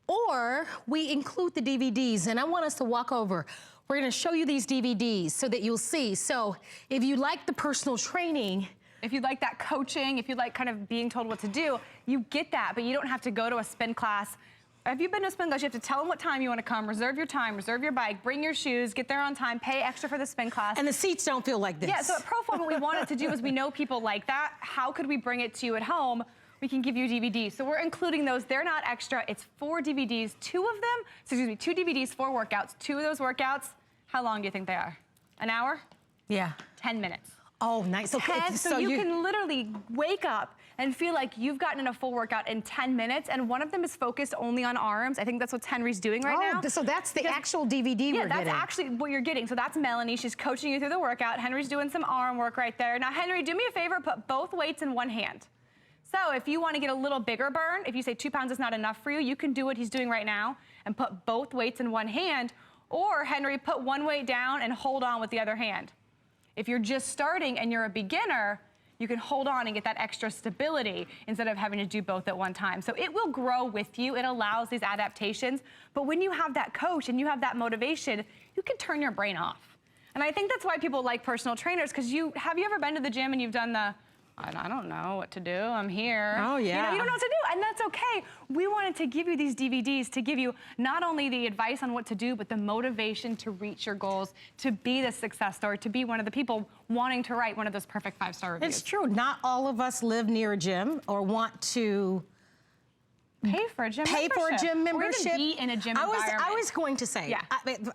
or we include the DVDs, and I want us to walk over. We're gonna show you these DVDs so that you'll see. So if you like the personal training, if you like that coaching, if you like kind of being told what to do, you get that, but you don't have to go to a spin class. If you've been to a spin class, you have to tell them what time you want to come, reserve your time, reserve your bike, bring your shoes, get there on time, pay extra for the spin class. And the seats don't feel like this. Yeah, so at ProForm, what we wanted to do is we know people like that. How could we bring it to you at home? We can give you DVDs. So we're including those. They're not extra. It's 4 DVDs, 2 of them, 2 DVDs, 4 workouts. 2 of those workouts, how long do you think they are? An hour? Yeah. 10 minutes. Oh, nice. Okay. 10, so you can literally wake up and feel like you've gotten a full workout in 10 minutes, and one of them is focused only on arms. I think that's what Henry's doing right now. So that's the actual DVD we're getting. Yeah, that's actually what you're getting. So that's Melanie. She's coaching you through the workout. Henry's doing some arm work right there. Now, Henry, do me a favor, put both weights in one hand. So if you want to get a little bigger burn, if you say 2 pounds is not enough for you, you can do what he's doing right now and put both weights in one hand, or Henry, put one weight down and hold on with the other hand. If you're just starting and you're a beginner, you can hold on and get that extra stability instead of having to do both at one time. So it will grow with you. It allows these adaptations. But when you have that coach and you have that motivation, you can turn your brain off. And I think that's why people like personal trainers, because have you ever been to the gym and you've done the, I don't know what to do, I'm here. Oh, yeah. You know, you don't know what to do, and that's okay. We wanted to give you these DVDs to give you not only the advice on what to do, but the motivation to reach your goals, to be the success story, to be one of the people wanting to write one of those perfect 5-star reviews. It's true. Not all of us live near a gym or want to pay for a gym membership. Pay for a gym membership. Or even be in a gym environment. I was going to say, yeah.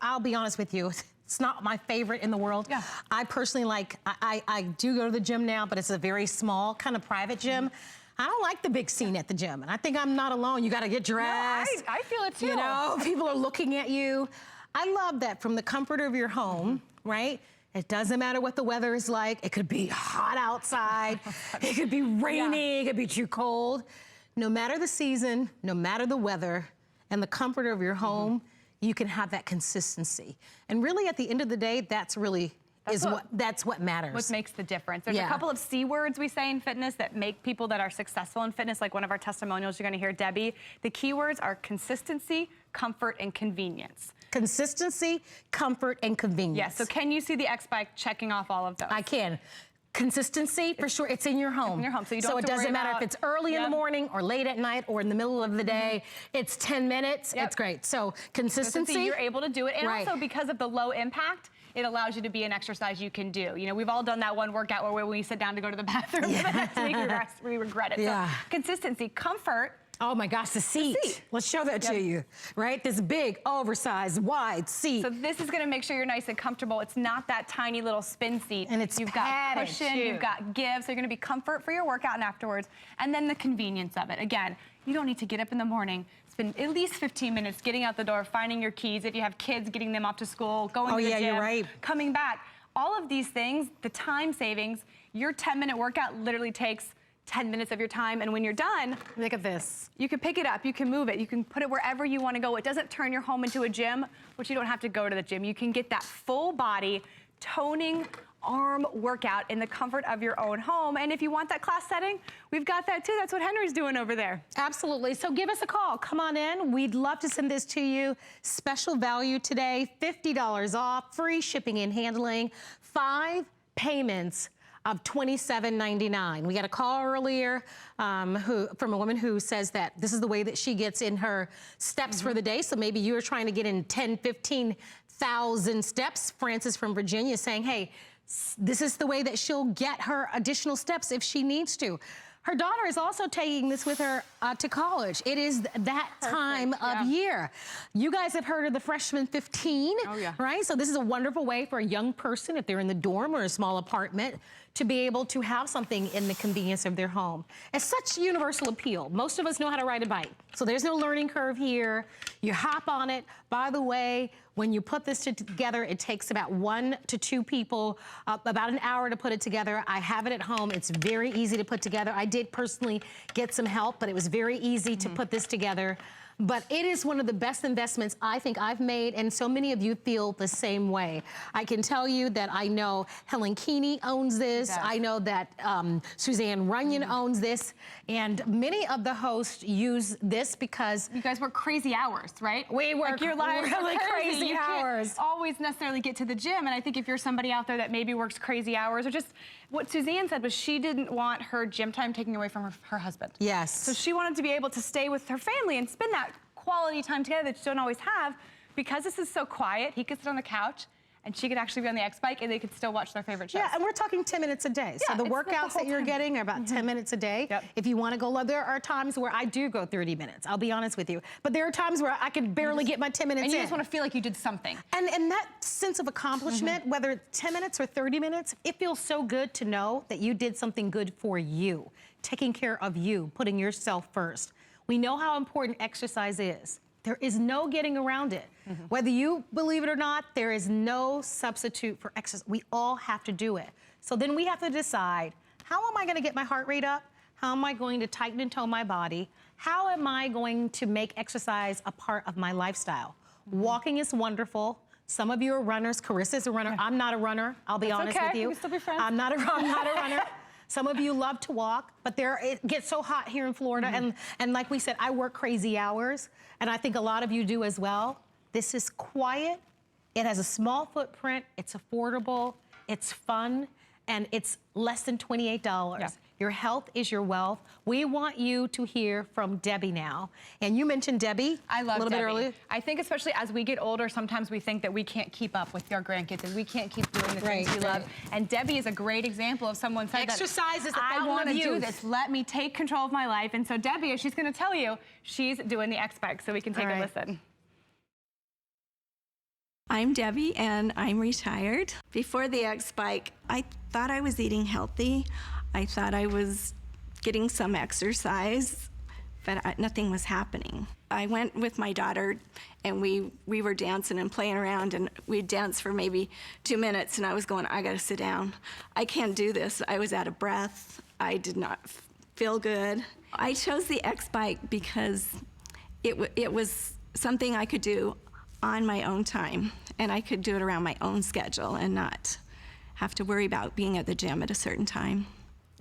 I'll be honest with you. It's not my favorite in the world. Yeah. I personally I do go to the gym now, but it's a very small kind of private gym. I don't like the big scene at the gym. And I think I'm not alone. You got to get dressed. No, I feel it too. You know, people are looking at you. I love that from the comfort of your home, right? It doesn't matter what the weather is like. It could be hot outside. It could be rainy. Yeah. It could be too cold. No matter the season, no matter the weather, and the comfort of your home, you can have that consistency. And really, at the end of the day, that's really that's what matters. What makes the difference. There's a couple of C words we say in fitness that make people that are successful in fitness, like one of our testimonials you're gonna hear, Debbie. The key words are consistency, comfort, and convenience. Consistency, comfort, and convenience. Yes, so can you see the X-Bike checking off all of those? I can. Consistency, for sure, it's in your home. It's in your home, so you don't have it to worry doesn't matter about, if it's early in the morning or late at night or in the middle of the day. It's 10 minutes, it's great. So consistency. You're able to do it, and right. also because of the low impact, it allows you to be an exercise you can do. You know, we've all done that one workout where when we sit down to go to the bathroom for the next week, we regret it. Yeah. So consistency, comfort. Oh my gosh, the seat. Let's show that to you, right? This big, oversized, wide seat. So this is gonna make sure you're nice and comfortable. It's not that tiny little spin seat. And it's You've padded, got cushion, too. you've got give, so you're gonna be comfort for your workout and afterwards. And then the convenience of it. Again, you don't need to get up in the morning, spend at least 15 minutes getting out the door, finding your keys. If you have kids, getting them off to school, going to the gym, you're right. coming back. All of these things, the time savings, your 10-minute workout literally takes 10 minutes of your time, and when you're done, look at this. You can pick it up, you can move it, you can put it wherever you want to go. It doesn't turn your home into a gym, which you don't have to go to the gym. You can get that full body toning arm workout in the comfort of your own home. And if you want that class setting, we've got that too. That's what Henry's doing over there. Absolutely. So give us a call. Come on in. We'd love to send this to you. Special value today, $50 off, free shipping and handling, 5 payments of $27.99. We got a call earlier from a woman who says that this is the way that she gets in her steps for the day. So maybe you're trying to get in 10, 15,000 steps. Frances from Virginia is saying, hey, this is the way that she'll get her additional steps if she needs to. Her daughter is also taking this with her to college. It is that time of year. You guys have heard of the freshman 15, right? So this is a wonderful way for a young person, if they're in the dorm or a small apartment, to be able to have something in the convenience of their home. It's such universal appeal. Most of us know how to ride a bike, so there's no learning curve here. You hop on it. By the way, when you put this together, it takes about 1 to 2 people, about an hour to put it together. I have it at home. It's very easy to put together. I did personally get some help, but it was very easy to put this together. But it is one of the best investments I think I've made, and so many of you feel the same way. I can tell you that I know Helen Keeney owns this. I know that Suzanne Runyon owns this, and many of the hosts use this because you guys work crazy hours, right? We work your lives really are crazy you hours. Can't always necessarily get to the gym, and I think if you're somebody out there that maybe works crazy hours, or just what Suzanne said was she didn't want her gym time taken away from her husband. Yes. So she wanted to be able to stay with her family and spend that quality time together that you don't always have. Because this is so quiet, he could sit on the couch and she could actually be on the X-Bike and they could still watch their favorite shows. Yeah, and we're talking 10 minutes a day. So the workouts that you're getting are about 10 minutes a day. If you want to go, there are times where I do go 30 minutes. I'll be honest with you. But there are times where I can barely get my 10 minutes in. And you just want to feel like you did something. And that sense of accomplishment, whether it's 10 minutes or 30 minutes, it feels so good to know that you did something good for you, taking care of you, putting yourself first. We know how important exercise is. There is no getting around it. Whether you believe it or not, there is no substitute for exercise. We all have to do it. So then we have to decide, how am I gonna get my heart rate up? How am I going to tighten and tone my body? How am I going to make exercise a part of my lifestyle? Walking is wonderful. Some of you are runners. Carissa's a runner. I'm not a runner, I'll be honest with you. We can still be friends. I'm not a runner. Some of you love to walk, but it gets so hot here in Florida. And like we said, I work crazy hours, and I think a lot of you do as well. This is quiet. It has a small footprint. It's affordable. It's fun. And it's less than $28. Your health is your wealth. We want you to hear from Debbie now. And you mentioned Debbie I love a little Debbie. bit earlier. I think especially as we get older, sometimes we think that we can't keep up with our grandkids and we can't keep doing the things we love. And Debbie is a great example of someone said Exercise is the I fountain want to of do youth. this. Let me take control of my life. And so Debbie, she's going to tell you, she's doing the X-Bike, so we can take a listen. I'm Debbie and I'm retired. Before the X-Bike, I thought I was eating healthy. I thought I was getting some exercise, but nothing was happening. I went with my daughter and we were dancing and playing around, and we'd dance for maybe 2 minutes and I was going, I gotta sit down. I can't do this. I was out of breath. I did not feel good. I chose the X-Bike because it was something I could do on my own time, and I could do it around my own schedule and not have to worry about being at the gym at a certain time.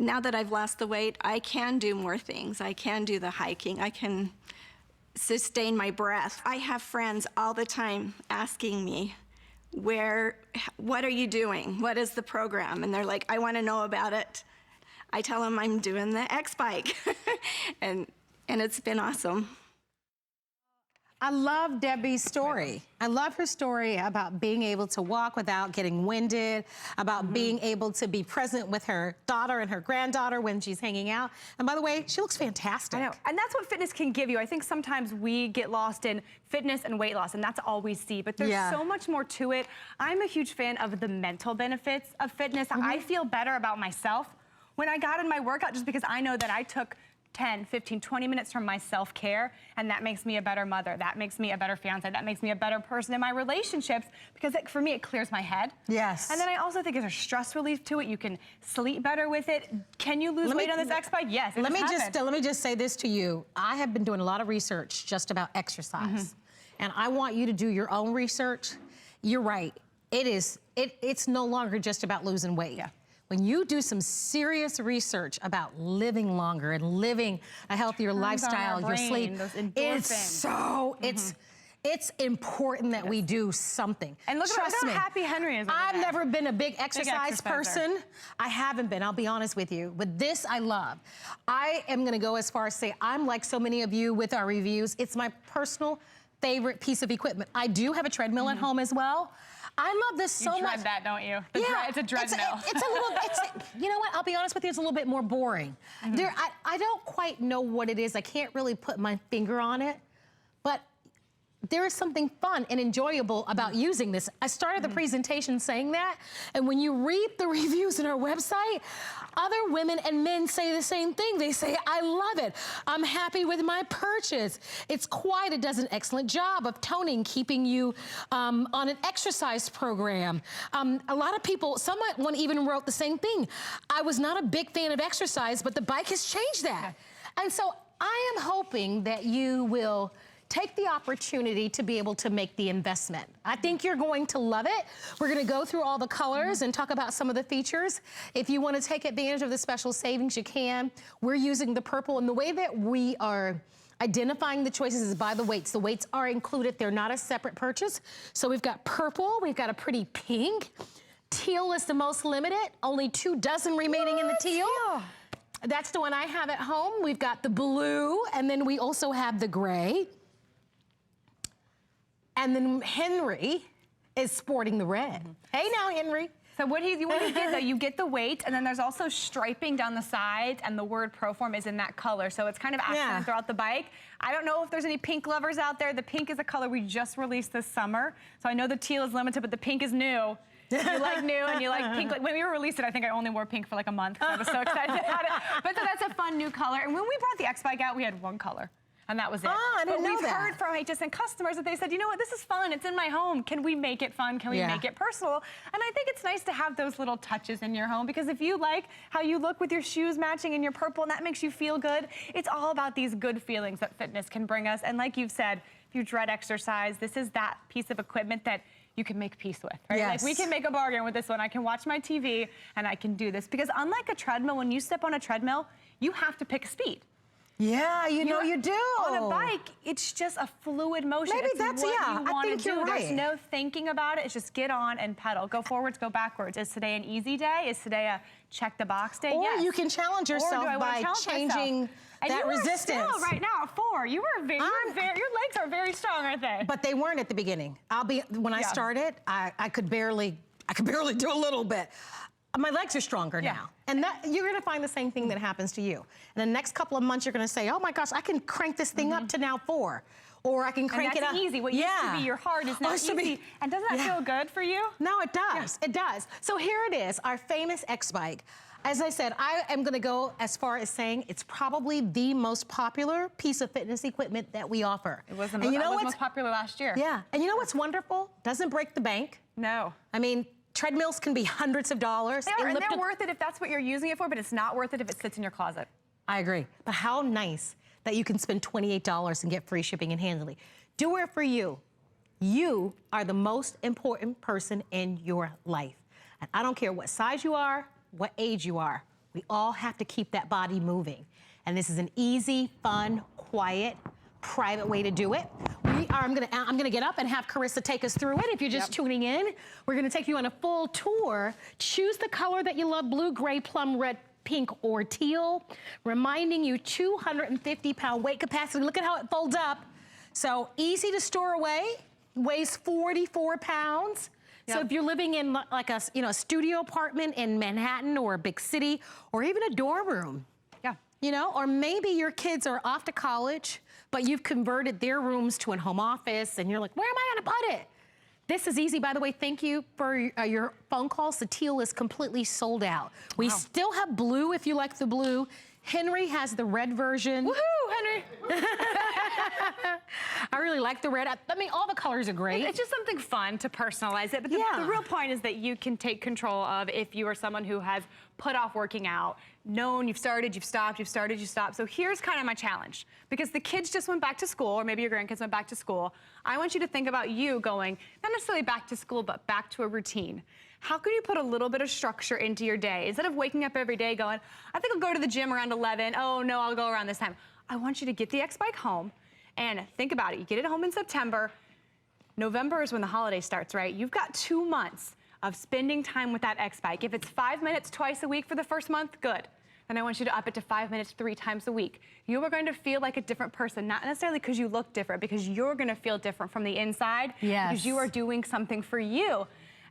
Now that I've lost the weight, I can do more things. I can do the hiking. I can sustain my breath. I have friends all the time asking me, what are you doing? What is the program? And they're like, I want to know about it. I tell them I'm doing the X-Bike, and it's been awesome. I love Debbie's story. I love her story about being able to walk without getting winded, about being able to be present with her daughter and her granddaughter when she's hanging out. And by the way, she looks fantastic. I know, and that's what fitness can give you. I think sometimes we get lost in fitness and weight loss, and that's all we see, but there's so much more to it. I'm a huge fan of the mental benefits of fitness. I feel better about myself when I got in my workout, just because I know that I took 10, 15, 20 minutes from my self-care, and that makes me a better mother. That makes me a better fiance. That makes me a better person in my relationships, because for me, it clears my head. Yes. And then I also think there's a stress relief to it. You can sleep better with it. Can you lose weight on this X-Bike? Yes. Let me just say this to you. I have been doing a lot of research just about exercise, and I want you to do your own research. You're right. It's no longer just about losing weight. Yeah. When you do some serious research about living longer and living a healthier lifestyle, your sleep, it's important that we do something. And look at how happy Henry is. I've never been a big exercise person. I haven't been, I'll be honest with you. But this I love. I am gonna go as far as say, I'm like so many of you with our reviews. It's my personal favorite piece of equipment. I do have a treadmill at home as well. I love this so much. You dread that, don't you? It's a treadmill. It's a little, you know what? I'll be honest with you, it's a little bit more boring. I don't quite know what it is. I can't really put my finger on it, but there is something fun and enjoyable about using this. I started the presentation saying that, and when you read the reviews on our website, other women and men say the same thing. They say, I love it. I'm happy with my purchase. It does an excellent job of toning, keeping you on an exercise program. A lot of people, someone even wrote the same thing. I was not a big fan of exercise, but the bike has changed that. And so I am hoping that you will take the opportunity to be able to make the investment. I think you're going to love it. We're gonna go through all the colors and talk about some of the features. If you wanna take advantage of the special savings, you can. We're using the purple, and the way that we are identifying the choices is by the weights. The weights are included, they're not a separate purchase. So we've got purple, we've got a pretty pink. Teal is the most limited, only 2 dozen remaining in the teal. That's the one I have at home. We've got the blue, and then we also have the gray. And then Henry is sporting the red. Hey now, Henry. So what you get though, you get the weight, and then there's also striping down the sides, and the word ProForm is in that color. So it's kind of accented throughout the bike. I don't know if there's any pink lovers out there. The pink is a color we just released this summer. So I know the teal is limited, but the pink is new. You like new and you like pink. Like when we released it, I think I only wore pink for like a month because I was so excited about it. But so that's a fun new color. And when we brought the X-Bike out, we had one color. And that was it. I didn't know that. But we've heard from HSN customers that they said, you know what, this is fun. It's in my home. Can we make it fun? Can we make it personal? And I think it's nice to have those little touches in your home, because if you like how you look with your shoes matching and your purple and that makes you feel good, it's all about these good feelings that fitness can bring us. And like you've said, if you dread exercise, this is that piece of equipment that you can make peace with, right? Yes. Like we can make a bargain with this one. I can watch my TV and I can do this. Because unlike a treadmill, when you step on a treadmill, you have to pick a speed. Yeah, you know you do. On a bike, it's just a fluid motion. Maybe It's that's, what yeah, you I wanna think you're do. right. There's no thinking about it. It's just get on and pedal. Go forwards, go backwards. Is today an easy day? Is today a check the box day? Or yes. you can challenge yourself by changing that resistance. And you are still right now at 4. You were very, your legs are very strong, aren't they? But they weren't at the beginning. When I started, I could barely do a little bit. My legs are stronger now. And you're gonna find the same thing that happens to you. In the next couple of months, you're gonna say, oh my gosh, I can crank this thing up to now 4. Or I can crank it up. And that's easy. What used to be your hard is now easy. And doesn't that feel good for you? No, it does. It does. So here it is, our famous X-Bike. As I said, I am gonna go as far as saying it's probably the most popular piece of fitness equipment that we offer. It was the most popular last year. Yeah, and you know what's wonderful? Doesn't break the bank. No. I mean, treadmills can be hundreds of dollars. They are, and they're worth it if that's what you're using it for, but it's not worth it if it sits in your closet. I agree. But how nice that you can spend $28 and get free shipping and handling. Do it for you. You are the most important person in your life. And I don't care what size you are, what age you are. We all have to keep that body moving. And this is an easy, fun, quiet, private way to do it. I'm gonna get up and have Carissa take us through it. If you're just tuning in, we're gonna take you on a full tour. Choose the color that you love, blue, gray, plum, red, pink, or teal. Reminding you 250-pound weight capacity. Look at how it folds up. So easy to store away, weighs 44 pounds. So if you're living in like a studio apartment in Manhattan or a big city, or even a dorm room, or maybe your kids are off to college, but you've converted their rooms to a home office, and you're like, where am I gonna put it? This is easy. By the way, thank you for your phone calls. The teal is completely sold out. We still have blue if you like the blue. Henry has the red version. Woohoo, Henry! I really like the red. I mean, all the colors are great. It's just something fun to personalize it. But the real point is that you can take control of if you are someone who has put off working out, known you've started, you've stopped, you've started, you stopped. So here's kind of my challenge. Because the kids just went back to school, or maybe your grandkids went back to school, I want you to think about you going, not necessarily back to school, but back to a routine. How can you put a little bit of structure into your day? Instead of waking up every day going, I think I'll go to the gym around 11. Oh, no, I'll go around this time. I want you to get the X-Bike home and think about it. You get it home in September. November is when the holiday starts, right? You've got 2 months of spending time with that X-Bike. If it's 5 minutes twice a week for the first month, good. Then I want you to up it to 5 minutes 3 times a week. You are going to feel like a different person, not necessarily because you look different, because you're going to feel different from the inside. Yes. Because you are doing something for you.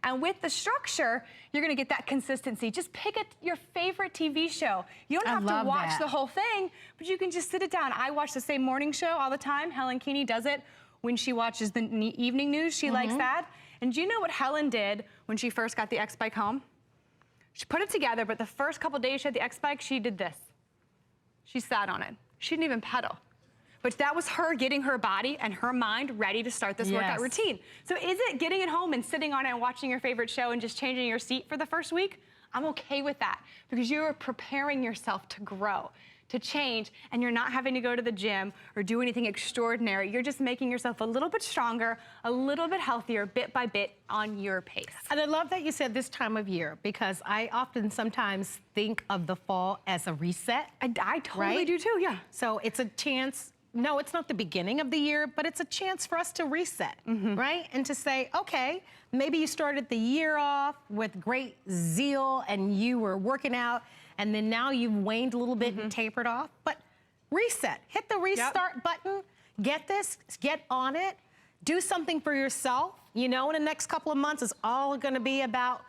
And with the structure, you're gonna get that consistency. Just pick your favorite TV show. You don't have to watch the whole thing, but you can just sit it down. I watch the same morning show all the time. Helen Keeney does it when she watches the evening news. She likes that. And do you know what Helen did when she first got the X-Bike home? She put it together, but the first couple days she had the X-Bike, she did this. She sat on it. She didn't even pedal. But that was her getting her body and her mind ready to start this workout routine. So is it getting it home and sitting on it and watching your favorite show and just changing your seat for the first week? I'm okay with that because you're preparing yourself to grow, to change, and you're not having to go to the gym or do anything extraordinary. You're just making yourself a little bit stronger, a little bit healthier, bit by bit on your pace. And I love that you said this time of year because I often sometimes think of the fall as a reset. I totally do too, yeah. So it's a chance. No, it's not the beginning of the year, but it's a chance for us to reset, right? And to say, okay, maybe you started the year off with great zeal and you were working out, and then now you've waned a little bit and tapered off, but reset. Hit the restart button, get this, get on it, do something for yourself. You know, in the next couple of months, it's all gonna be about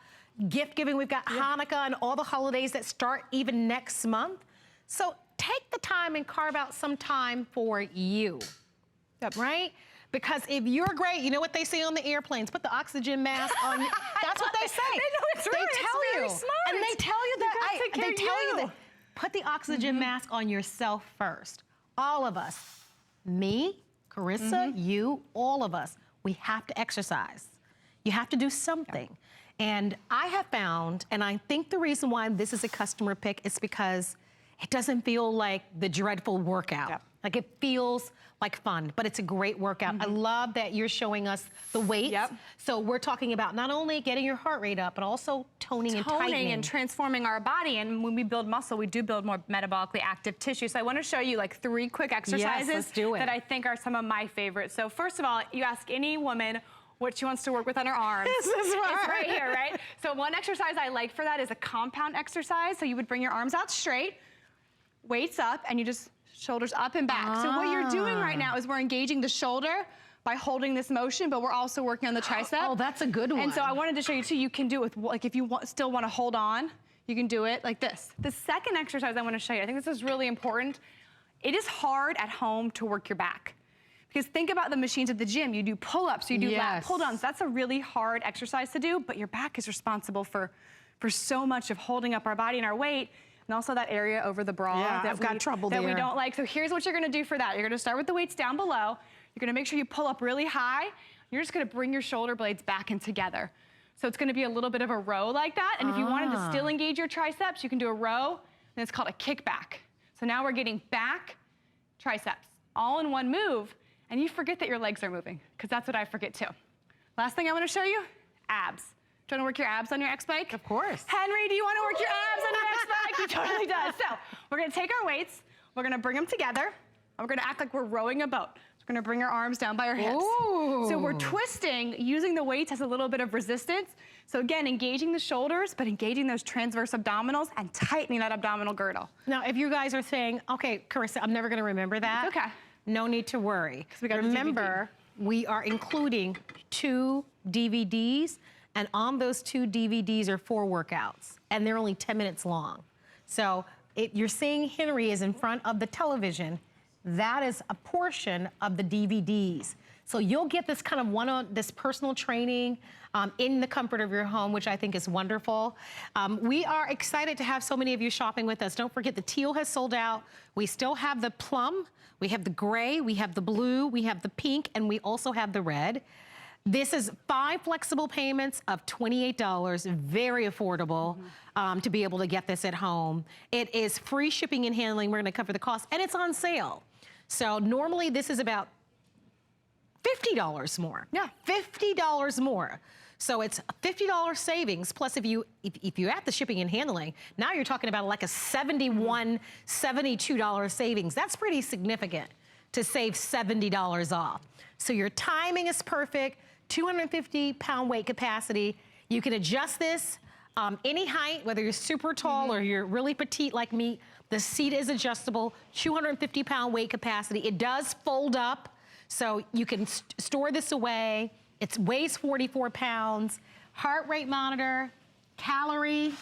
gift giving. We've got Hanukkah and all the holidays that start even next month. So take the time and carve out some time for you, right? Because if you're great, you know what they say on the airplanes, put the oxygen mask on. That's what they say. They know it's right. They tell it's you. very smart. And they tell you that. They tell you that. Put the oxygen mask on yourself first. All of us. Me, Carissa, you, all of us. We have to exercise. You have to do something. And I have found, and I think the reason why this is a customer pick is because it doesn't feel like the dreadful workout. Like it feels like fun, but it's a great workout. I love that you're showing us the weights. Yep. So we're talking about not only getting your heart rate up, but also toning and tightening. And transforming our body. And when we build muscle, we do build more metabolically active tissue. So I want to show you like 3 quick exercises let's do it. that I think are some of my favorites. So first of all, you ask any woman what she wants to work with on her arms. This is right. It's right here, right? So one exercise I like for that is a compound exercise. So you would bring your arms out straight, weights up, and you just shoulders up and back. So what you're doing right now is we're engaging the shoulder by holding this motion, but we're also working on the tricep. Oh, that's a good one. And so I wanted to show you too, you can do it with, like if you still want to hold on, you can do it like this. The second exercise I want to show you, I think this is really important. It is hard at home to work your back. Because think about the machines at the gym. You do pull-ups, you do lat pull-downs. That's a really hard exercise to do, but your back is responsible for so much of holding up our body and our weight. And also that area over the bra I've got trouble there. we don't like. So here's what you're gonna do for that. You're gonna start with the weights down below. You're gonna make sure you pull up really high. You're just gonna bring your shoulder blades back and together. So it's gonna be a little bit of a row like that. And if you wanted to still engage your triceps, you can do a row, and it's called a kickback. So now we're getting back, triceps, all in one move, and you forget that your legs are moving, because that's what I forget too. Last thing I wanna show you, abs. Do you want to work your abs on your X-Bike? Of course. Henry, do you want to work your abs on your X-Bike? He totally does. So we're going to take our weights, we're going to bring them together, and we're going to act like we're rowing a boat. We're going to bring our arms down by our hips. Ooh. So we're twisting, using the weights as a little bit of resistance. So again, engaging the shoulders, but engaging those transverse abdominals and tightening that abdominal girdle. Now, if you guys are saying, okay, Carissa, I'm never going to remember that. It's okay. No need to worry. We got the Remember, we are including 2 DVDs, and on those 2 DVDs are 4 workouts, and they're only 10 minutes long. So you're seeing Henry is in front of the television. That is a portion of the DVDs. So you'll get this kind of this personal training in the comfort of your home, which I think is wonderful. We are excited to have so many of you shopping with us. Don't forget the teal has sold out. We still have the plum, we have the gray, we have the blue, we have the pink, and we also have the red. This is 5 flexible payments of $28, very affordable to be able to get this at home. It is free shipping and handling. We're gonna cover the cost, and it's on sale. So normally this is about $50 more. Yeah, $50 more. So it's a $50 savings, plus if you add the shipping and handling, now you're talking about like a $71, $72 savings. That's pretty significant to save $70 off. So your timing is perfect, 250-pound weight capacity. You can adjust this any height, whether you're super tall or you're really petite like me. The seat is adjustable, 250-pound weight capacity. It does fold up, so you can store this away. It weighs 44 pounds. Heart rate monitor, calorie,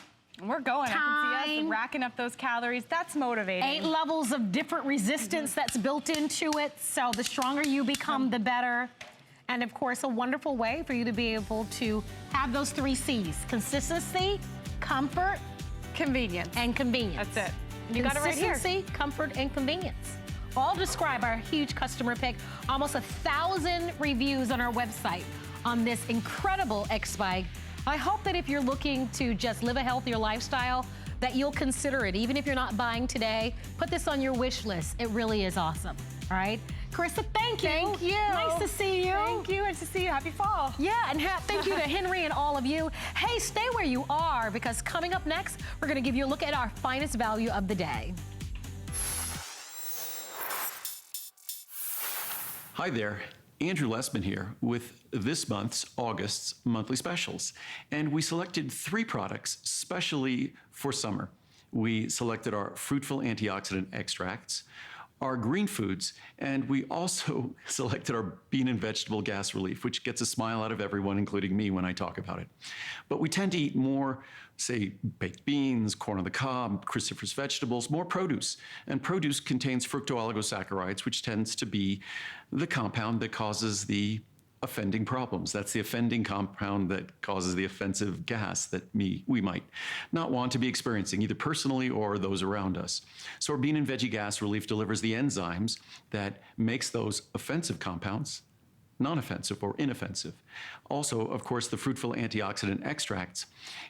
we're going. time. I can see us racking up those calories. That's motivating. 8 levels of different resistance that's built into it. So the stronger you become, the better. And of course, a wonderful way for you to be able to have those 3 C's: consistency, comfort, convenience. and convenience. That's it. You got it right here. Consistency, comfort, and convenience. All describe our huge customer pick. Almost 1,000 reviews on our website on this incredible X-Bike. I hope that if you're looking to just live a healthier lifestyle, that you'll consider it. Even if you're not buying today, put this on your wish list. It really is awesome. All right? Carissa, thank you. Thank you. Nice to see you. Thank you. Nice to see you. Happy fall. Yeah, and thank you to Henry and all of you. Hey, stay where you are, because coming up next, we're going to give you a look at our finest value of the day. Hi there, Andrew Lessman here with this month's August's monthly specials. And we selected 3 products specially for summer. We selected our fruitful antioxidant extracts, our green foods, and we also selected our bean and vegetable gas relief, which gets a smile out of everyone, including me, when I talk about it. But we tend to eat more, say, baked beans, corn on the cob, cruciferous vegetables, more produce. And produce contains fructooligosaccharides, which tends to be the compound that causes the offending problems. That's the offending compound that causes the offensive gas that we might not want to be experiencing, either personally or those around us. So our bean and veggie gas relief delivers the enzymes that makes those offensive compounds non-offensive or inoffensive. Also, of course, the fruitful antioxidant extracts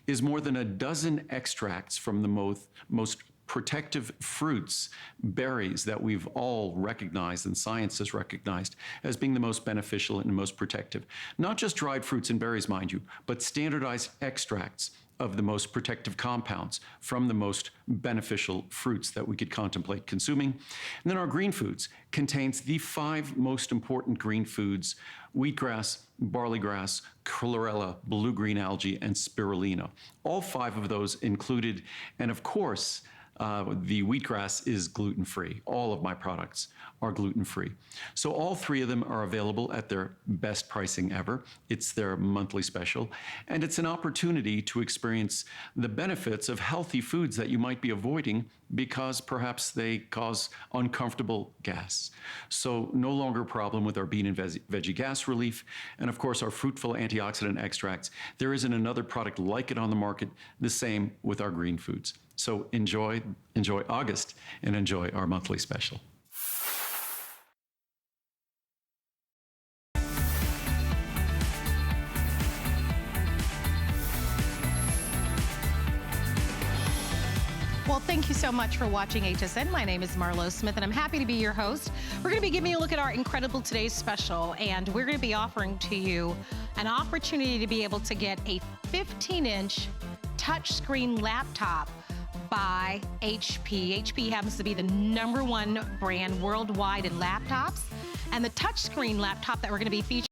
is more than a dozen extracts from the most protective fruits, berries that we've all recognized and science has recognized as being the most beneficial and most protective. Not just dried fruits and berries, mind you, but standardized extracts of the most protective compounds from the most beneficial fruits that we could contemplate consuming. And then our green foods contains the 5 most important green foods: wheatgrass, barley grass, chlorella, blue-green algae, and spirulina. All 5 of those included, and of course, the wheatgrass is gluten-free. All of my products are gluten-free. So all 3 of them are available at their best pricing ever. It's their monthly special, and it's an opportunity to experience the benefits of healthy foods that you might be avoiding because perhaps they cause uncomfortable gas. So no longer a problem with our bean and veggie gas relief, and of course our fruitful antioxidant extracts. There isn't another product like it on the market, the same with our green foods. So enjoy August and enjoy our monthly special. Well, thank you so much for watching HSN. My name is Marlo Smith, and I'm happy to be your host. We're going to be giving you a look at our incredible Today's Special, and we're going to be offering to you an opportunity to be able to get a 15-inch touchscreen laptop by HP. HP happens to be the #1 brand worldwide in laptops, and the touchscreen laptop that we're going to be featuring